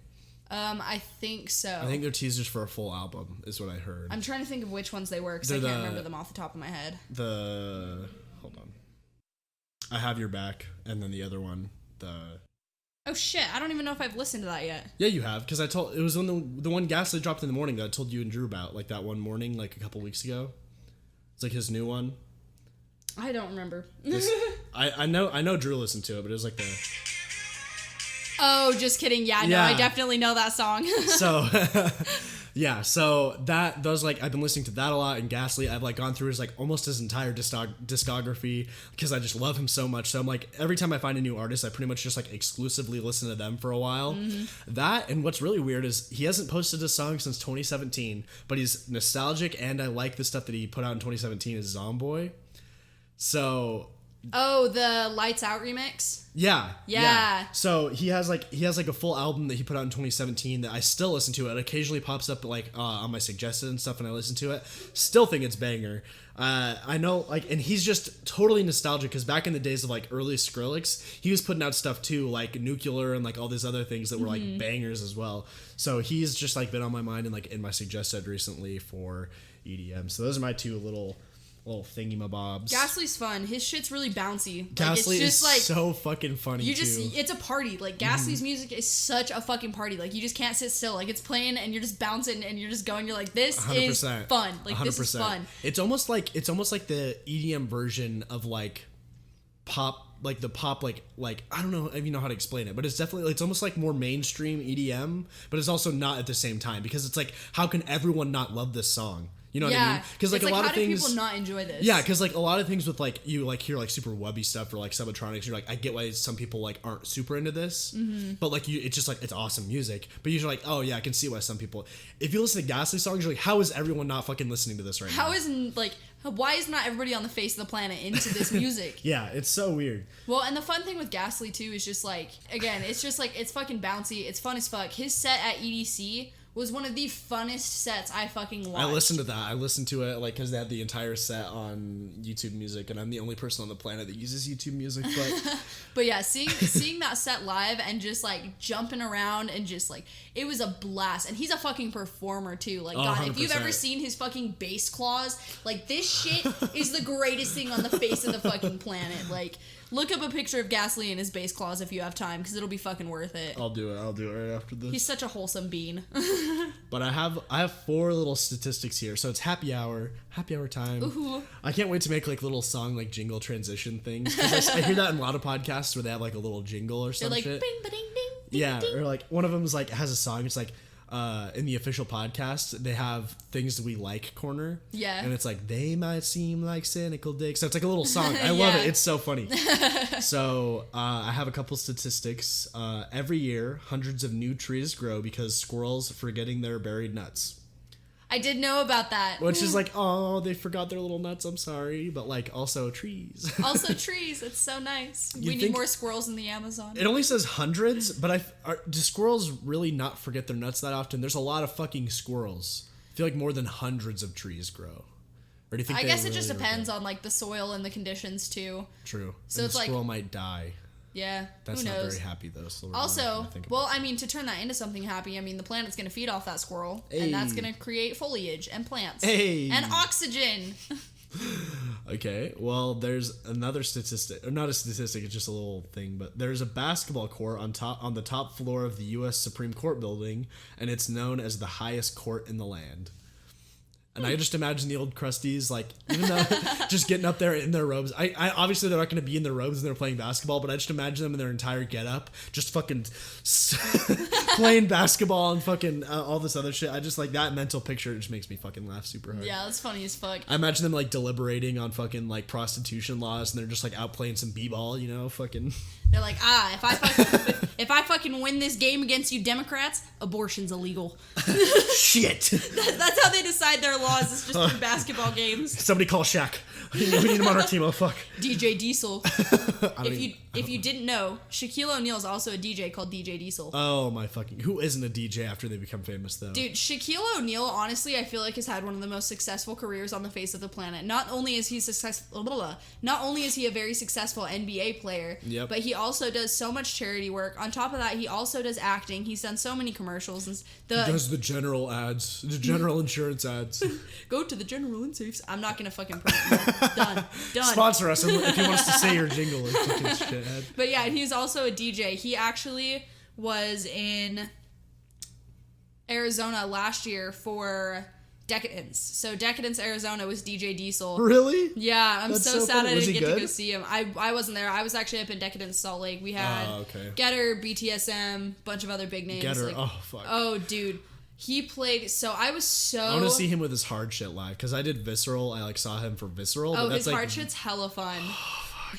Speaker 2: I think so.
Speaker 1: I think they're teasers for a full album, is what I heard.
Speaker 2: I'm trying to think of which ones they were because I can't remember them off the top of my head.
Speaker 1: Hold on. I Have Your Back, and then the other one,
Speaker 2: Oh shit! I don't even know if I've listened to that yet.
Speaker 1: Yeah, you have, because it was when the one Ghastly dropped in the morning that I told you and Drew about, like that one morning, like a couple weeks ago. It's like his new one.
Speaker 2: I don't remember.
Speaker 1: I know Drew listened to it, but it was like the.
Speaker 2: Oh, just kidding. Yeah, no, I definitely know that song.
Speaker 1: So, yeah, so those like I've been listening to that a lot, and Ghastly I've like gone through his like almost his entire discography because I just love him so much. So I'm like every time I find a new artist, I pretty much just like exclusively listen to them for a while. Mm-hmm. That and what's really weird is he hasn't posted a song since 2017, but he's nostalgic and I like the stuff that he put out in 2017 is Zomboy. So.
Speaker 2: Oh, the Lights Out remix?
Speaker 1: Yeah. So he has like a full album that he put out in 2017 that I still listen to. It occasionally pops up like on my suggested and stuff and I listen to it. Still think it's banger. I know like, and he's just totally nostalgic because back in the days of like early Skrillex, he was putting out stuff too, like Nuclear and like all these other things that were like bangers as well. So he's just like been on my mind and like in my suggested recently for EDM. So those are my 2 little thingy-mabobs.
Speaker 2: Ghastly's fun. His shit's really bouncy.
Speaker 1: Ghastly
Speaker 2: it's just
Speaker 1: is
Speaker 2: like,
Speaker 1: so fucking funny too.
Speaker 2: It's a party. Like Ghastly's music is such a fucking party. Like you just can't sit still. Like it's playing and you're just bouncing and you're just going. You're like, this 100%. Is fun. Like 100%. This is fun.
Speaker 1: It's almost like the EDM version of like pop, like the pop, like I don't know if you know how to explain it, but it's definitely it's almost like more mainstream EDM, but it's also not at the same time because it's like how can everyone not love this song? You know what I mean? Because like
Speaker 2: it's
Speaker 1: a lot
Speaker 2: how
Speaker 1: of
Speaker 2: do
Speaker 1: things,
Speaker 2: people not enjoy this?
Speaker 1: yeah, because like a lot of things with like you like hear like super webby stuff or like subatronics, you're like, I get why some people like aren't super into this, but like it's just like it's awesome music. But you're like, oh yeah, I can see why some people. If you listen to Ghastly songs, you're like, how is everyone not fucking listening to this right now?
Speaker 2: How isn't like why is not everybody on the face of the planet into this music?
Speaker 1: Yeah, it's so weird.
Speaker 2: Well, and the fun thing with Ghastly too is just like again, it's just like it's fucking bouncy, it's fun as fuck. His set at EDC was one of the funnest sets I fucking watched.
Speaker 1: I listened to that. I listened to it like because they had the entire set on YouTube Music, and I'm the only person on the planet that uses YouTube Music.
Speaker 2: But yeah, seeing that set live and just like jumping around and just like it was a blast. And he's a fucking performer too. Like God, if you've ever seen his fucking bass claws, like this shit is the greatest thing on the face of the fucking planet. Like. Look up a picture of Ghastly in his bass claws if you have time, because it'll be fucking worth it.
Speaker 1: I'll do it right after this.
Speaker 2: He's such a wholesome bean.
Speaker 1: But I have 4 little statistics here. So it's happy hour time.
Speaker 2: Ooh.
Speaker 1: I can't wait to make like little song like jingle transition things. 'Cause I hear that in a lot of podcasts where they have like a little jingle or some
Speaker 2: They're like
Speaker 1: shit.
Speaker 2: bing, ba ding, ding, ding,
Speaker 1: Yeah,
Speaker 2: ding.
Speaker 1: or like one of them is like has a song. It's like in the official podcast, they have things that we like corner.
Speaker 2: Yeah.
Speaker 1: And it's like, they might seem like cynical dicks. So it's like a little song. I love it. It's so funny. So I have a couple statistics. Every year, hundreds of new trees grow because squirrels forgetting their buried nuts.
Speaker 2: I did know about that.
Speaker 1: Which is like, oh, they forgot their little nuts. I'm sorry. But like, also trees.
Speaker 2: Also trees. It's so nice. We need more squirrels in the Amazon.
Speaker 1: It only says hundreds, but do squirrels really not forget their nuts that often? There's a lot of fucking squirrels. I feel like more than hundreds of trees grow. Or do you think
Speaker 2: I guess it just
Speaker 1: really
Speaker 2: depends on like the soil and the conditions too.
Speaker 1: True.
Speaker 2: So
Speaker 1: and
Speaker 2: it's
Speaker 1: the
Speaker 2: like
Speaker 1: squirrel might die.
Speaker 2: Yeah,
Speaker 1: That's
Speaker 2: who
Speaker 1: not
Speaker 2: knows?
Speaker 1: very happy though. So
Speaker 2: Also, well, I mean, to turn that into something happy, I mean, the planet's going to feed off that squirrel,
Speaker 1: Hey.
Speaker 2: and that's going to create foliage and plants
Speaker 1: Hey.
Speaker 2: and oxygen.
Speaker 1: Okay, well, there's another statistic, or not a statistic, it's just a little thing, but there's a basketball court on the top floor of the U.S. Supreme Court building, and it's known as the highest court in the land. And I just imagine the old crusties, like, even though just getting up there in their robes. I obviously they're not going to be in their robes when they're playing basketball, but I just imagine them in their entire getup, just fucking playing basketball and fucking all this other shit. I just like that mental picture. It just makes me fucking laugh super hard.
Speaker 2: Yeah, that's funny as fuck.
Speaker 1: I imagine them like deliberating on fucking like prostitution laws, and they're just like out playing some b-ball, you know, fucking.
Speaker 2: They're like, if I fucking win this game against you Democrats, abortion's illegal.
Speaker 1: Shit.
Speaker 2: That's how they decide their laws. It's just through basketball games.
Speaker 1: Somebody call Shaq. We need him on our team. Oh fuck.
Speaker 2: DJ Diesel. If you didn't know, Shaquille O'Neal is also a DJ called DJ Diesel.
Speaker 1: Oh my fucking. Who isn't a DJ after they become famous though?
Speaker 2: Dude, Shaquille O'Neal, honestly, I feel like has had one of the most successful careers on the face of the planet. Not only is he a very successful NBA player,
Speaker 1: Yep.
Speaker 2: but he also does so much charity work. On top of that, he also does acting. He's done so many commercials and
Speaker 1: He does the general ads, the general insurance ads.
Speaker 2: Go to the general and safes. I'm not gonna fucking done.
Speaker 1: Sponsor us if you want us to say your jingle or fucking shithead.
Speaker 2: But yeah, he's also a DJ. He actually was in Arizona last year for Decadence. So Decadence, Arizona was DJ Diesel.
Speaker 1: Really?
Speaker 2: Yeah, I'm
Speaker 1: That's
Speaker 2: so sad
Speaker 1: funny.
Speaker 2: I
Speaker 1: Was
Speaker 2: didn't
Speaker 1: he
Speaker 2: get to
Speaker 1: good?
Speaker 2: go see him. I wasn't there. I was actually up in Decadence, Salt Lake. We had Getter, BTSM, bunch of other big names.
Speaker 1: Getter.
Speaker 2: Like,
Speaker 1: Oh fuck.
Speaker 2: oh, dude. He played, so I was so...
Speaker 1: I want to see him with his hard shit live, because I did Visceral. I like saw him for Visceral.
Speaker 2: Oh,
Speaker 1: but
Speaker 2: his
Speaker 1: that's,
Speaker 2: hard shit's hella fun.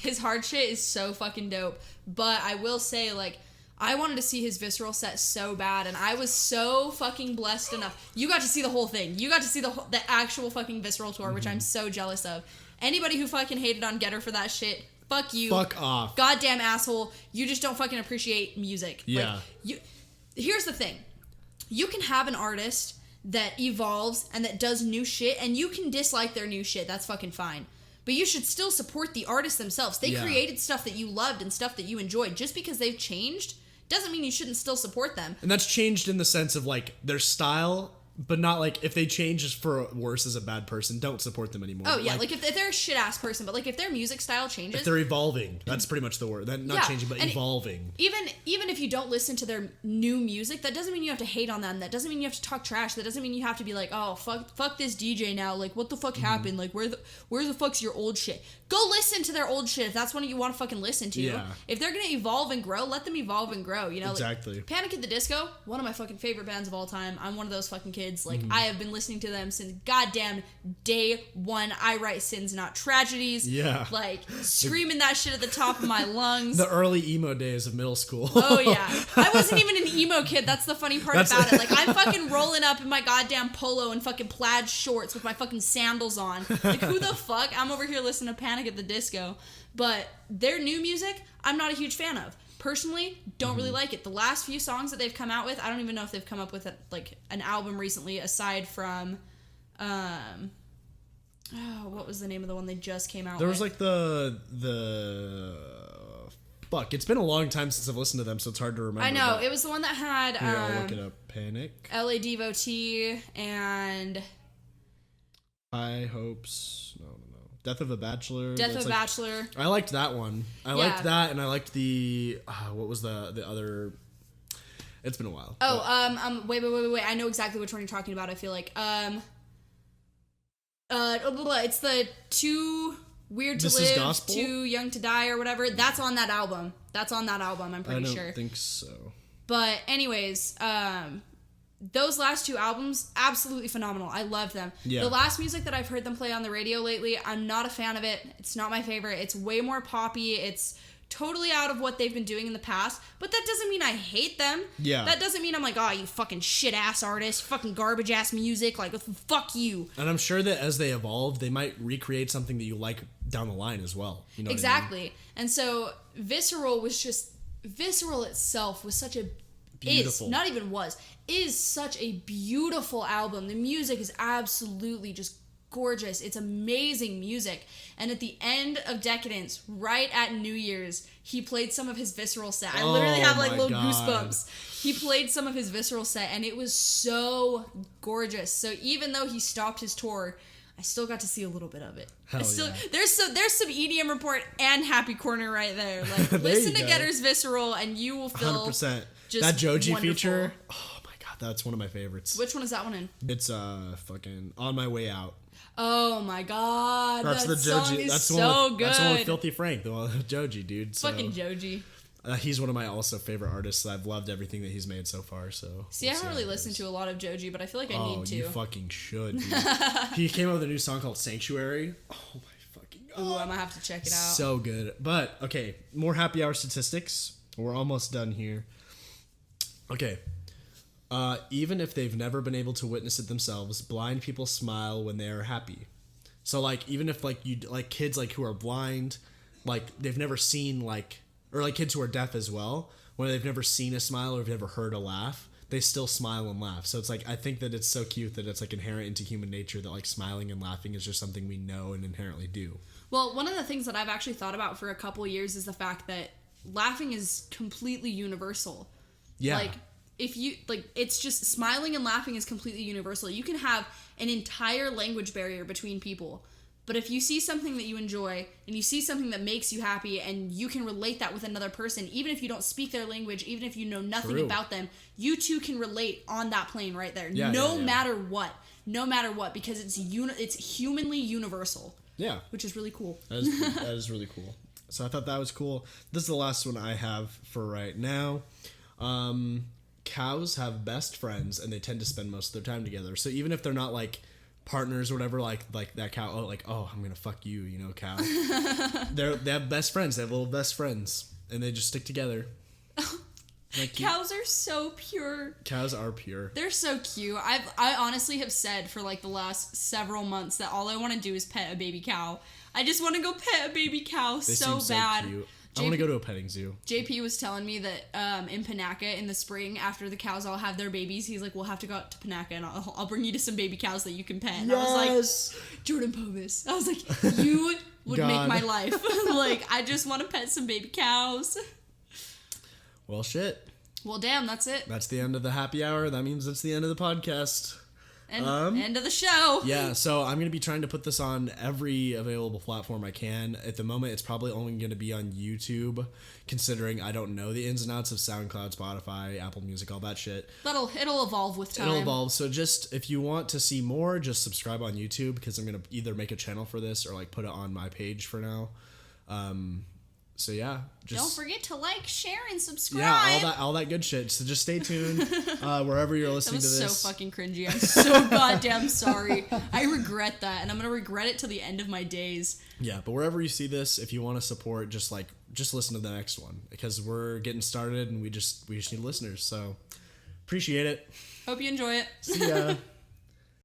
Speaker 2: His hard shit is so fucking dope. But I will say, like, I wanted to see his Visceral set so bad, and I was so fucking blessed enough. You got to see the whole thing. You got to see the actual fucking Visceral tour, which I'm so jealous of. Anybody who fucking hated on Getter for that shit, fuck you.
Speaker 1: Fuck off.
Speaker 2: Goddamn asshole. You just don't fucking appreciate music.
Speaker 1: Yeah.
Speaker 2: Like, here's the thing. You can have an artist that evolves and that does new shit, and you can dislike their new shit. That's fucking fine. But you should still support the artists themselves. They created stuff that you loved and stuff that you enjoyed. Just because they've changed doesn't mean you shouldn't still support them.
Speaker 1: And that's changed in the sense of like their style, but not like if they change just for worse as a bad person, don't support them anymore.
Speaker 2: Oh yeah, like if they're a shit ass person, but like if their music style changes,
Speaker 1: if they're evolving, that's pretty much the word. That not changing, but evolving.
Speaker 2: Even if you don't listen to their new music, that doesn't mean you have to hate on them. That doesn't mean you have to talk trash. That doesn't mean you have to be like, oh fuck this DJ now. Like what the fuck happened? Like where the fuck's your old shit? go listen to their old shit if that's what you want to fucking listen to.
Speaker 1: Yeah.
Speaker 2: If they're gonna evolve and grow, let them evolve and grow, you know?
Speaker 1: Exactly.
Speaker 2: Like, Panic at the Disco, one of my fucking favorite bands of all time. I'm one of those fucking kids. Like, I have been listening to them since goddamn day one. I write sins, not tragedies.
Speaker 1: Yeah.
Speaker 2: Like, screaming that shit at the top of my lungs.
Speaker 1: The early emo days of middle school.
Speaker 2: Oh, yeah. I wasn't even an emo kid. That's the funny part about it. Like, I'm fucking rolling up in my goddamn polo and fucking plaid shorts with my fucking sandals on. Like, who the fuck? I'm over here listening to Panic at the Disco. But their new music, I'm not a huge fan of. Personally, don't really like it. The last few songs that they've come out with, I don't even know if they've come up with an album recently aside from, what was the name of the one they just came out with?
Speaker 1: There was like the fuck. It's been a long time since I've listened to them, so it's hard to remember.
Speaker 2: I know. It was the one that had,
Speaker 1: here, I'll look it up. Panic.
Speaker 2: LA Devotee and
Speaker 1: High Hopes. No. Death of a Bachelor.
Speaker 2: Death of a Bachelor.
Speaker 1: I liked that one. I liked that, and I liked the what was the other? It's been a while.
Speaker 2: Oh, wait. I know exactly which one you're talking about. I feel like it's the Too Weird to Live, Too Young to Die, or whatever. That's on that album. I'm pretty sure.
Speaker 1: I don't think so.
Speaker 2: But anyways, those last two albums, absolutely phenomenal. I loved them.
Speaker 1: Yeah.
Speaker 2: The last music that I've heard them play on the radio lately, I'm not a fan of it. It's not my favorite. It's way more poppy. It's totally out of what they've been doing in the past. But that doesn't mean I hate them.
Speaker 1: Yeah.
Speaker 2: That doesn't mean I'm like, oh, you fucking shit-ass artist, fucking garbage-ass music. Like, fuck you.
Speaker 1: And I'm sure that as they evolve, they might recreate something that you like down the line as well. You know
Speaker 2: exactly.
Speaker 1: What I mean?
Speaker 2: And so Visceral itself was such a...
Speaker 1: Beautiful.
Speaker 2: Is such a beautiful album. The music is absolutely just gorgeous. It's amazing music. And at the end of Decadence, right at New Year's, he played some of his Visceral set. I literally have like little goosebumps. He played some of his Visceral set and it was so gorgeous. So even though he stopped his tour, I still got to see a little bit of it. There's some EDM Report and Happy Corner right there. Like
Speaker 1: there
Speaker 2: listen to
Speaker 1: go.
Speaker 2: Getter's Visceral and you will feel
Speaker 1: 100%.
Speaker 2: Just
Speaker 1: that Joji
Speaker 2: wonderful.
Speaker 1: feature. Oh my god, that's one of my favorites.
Speaker 2: Which one is that one in?
Speaker 1: It's fucking On My Way Out.
Speaker 2: Oh my god,
Speaker 1: That's
Speaker 2: that
Speaker 1: the
Speaker 2: song
Speaker 1: Joji.
Speaker 2: is
Speaker 1: That's the
Speaker 2: so
Speaker 1: one with,
Speaker 2: good.
Speaker 1: That's the one with Filthy Frank, the one with Joji, dude. So,
Speaker 2: fucking Joji.
Speaker 1: He's one of my also favorite artists. I've loved everything that he's made so far. So
Speaker 2: see, I haven't really listened to a lot of Joji, but I feel like I need to.
Speaker 1: You fucking should. Dude. He came out with a new song called Sanctuary. Oh my fucking god.
Speaker 2: Ooh, I'm gonna have to check it out.
Speaker 1: So good. But okay, more happy hour statistics. We're almost done here. Okay. Even if they've never been able to witness it themselves, blind people smile when they are happy. So like, even if like you like kids like who are blind, like they've never seen like, or like kids who are deaf as well, when they've never seen a smile or have never heard a laugh, they still smile and laugh. So it's like, I think that it's so cute that it's like inherent into human nature that like smiling and laughing is just something we know and inherently do.
Speaker 2: Well, one of the things that I've actually thought about for a couple years is the fact that laughing is completely universal.
Speaker 1: Yeah.
Speaker 2: Like, if you like, it's just smiling and laughing is completely universal. You can have an entire language barrier between people, but if you see something that you enjoy and you see something that makes you happy and you can relate that with another person, even if you don't speak their language, even if you know nothing about them, you two can relate on that plane right there. No matter what, because it's humanly universal.
Speaker 1: Yeah,
Speaker 2: which is really cool.
Speaker 1: That is really cool. So I thought that was cool. This is the last one I have for right now. Cows have best friends and they tend to spend most of their time together. So even if they're not like partners or whatever, like that cow, I'm gonna fuck you, you know, cow. They have best friends. They have little best friends and they just stick together. Like
Speaker 2: cows are so pure.
Speaker 1: Cows are pure.
Speaker 2: They're so cute. I honestly have said for like the last several months that all I want to do is pet a baby cow. I just want to go pet a baby cow so bad.
Speaker 1: Cute. I want to go to a petting zoo.
Speaker 2: JP was telling me that in Panaca in the spring, after the cows all have their babies, he's like, we'll have to go out to Panaca and I'll bring you to some baby cows that you can pet. And I was like, Jordan Povis. I was like, you would make my life. Like, I just want to pet some baby cows.
Speaker 1: Well, shit.
Speaker 2: Well, damn, that's it.
Speaker 1: That's the end of the happy hour. That means it's the end of the podcast.
Speaker 2: And end of the show.
Speaker 1: Yeah, so I'm going to be trying to put this on every available platform I can. At the moment, it's probably only going to be on YouTube, considering I don't know the ins and outs of SoundCloud, Spotify, Apple Music, all that shit.
Speaker 2: It'll evolve with time.
Speaker 1: It'll evolve. So just, if you want to see more, just subscribe on YouTube, because I'm going to either make a channel for this or like put it on my page for now. So yeah, just
Speaker 2: don't forget to like, share, and subscribe.
Speaker 1: Yeah, all that good shit. So just stay tuned wherever you're listening to this.
Speaker 2: That was so fucking cringy. I'm so goddamn sorry. I regret that, and I'm gonna regret it till the end of my days.
Speaker 1: Yeah, but wherever you see this, if you want to support, just listen to the next one, because we're getting started and we just need listeners. So appreciate it.
Speaker 2: Hope you enjoy it.
Speaker 1: See ya.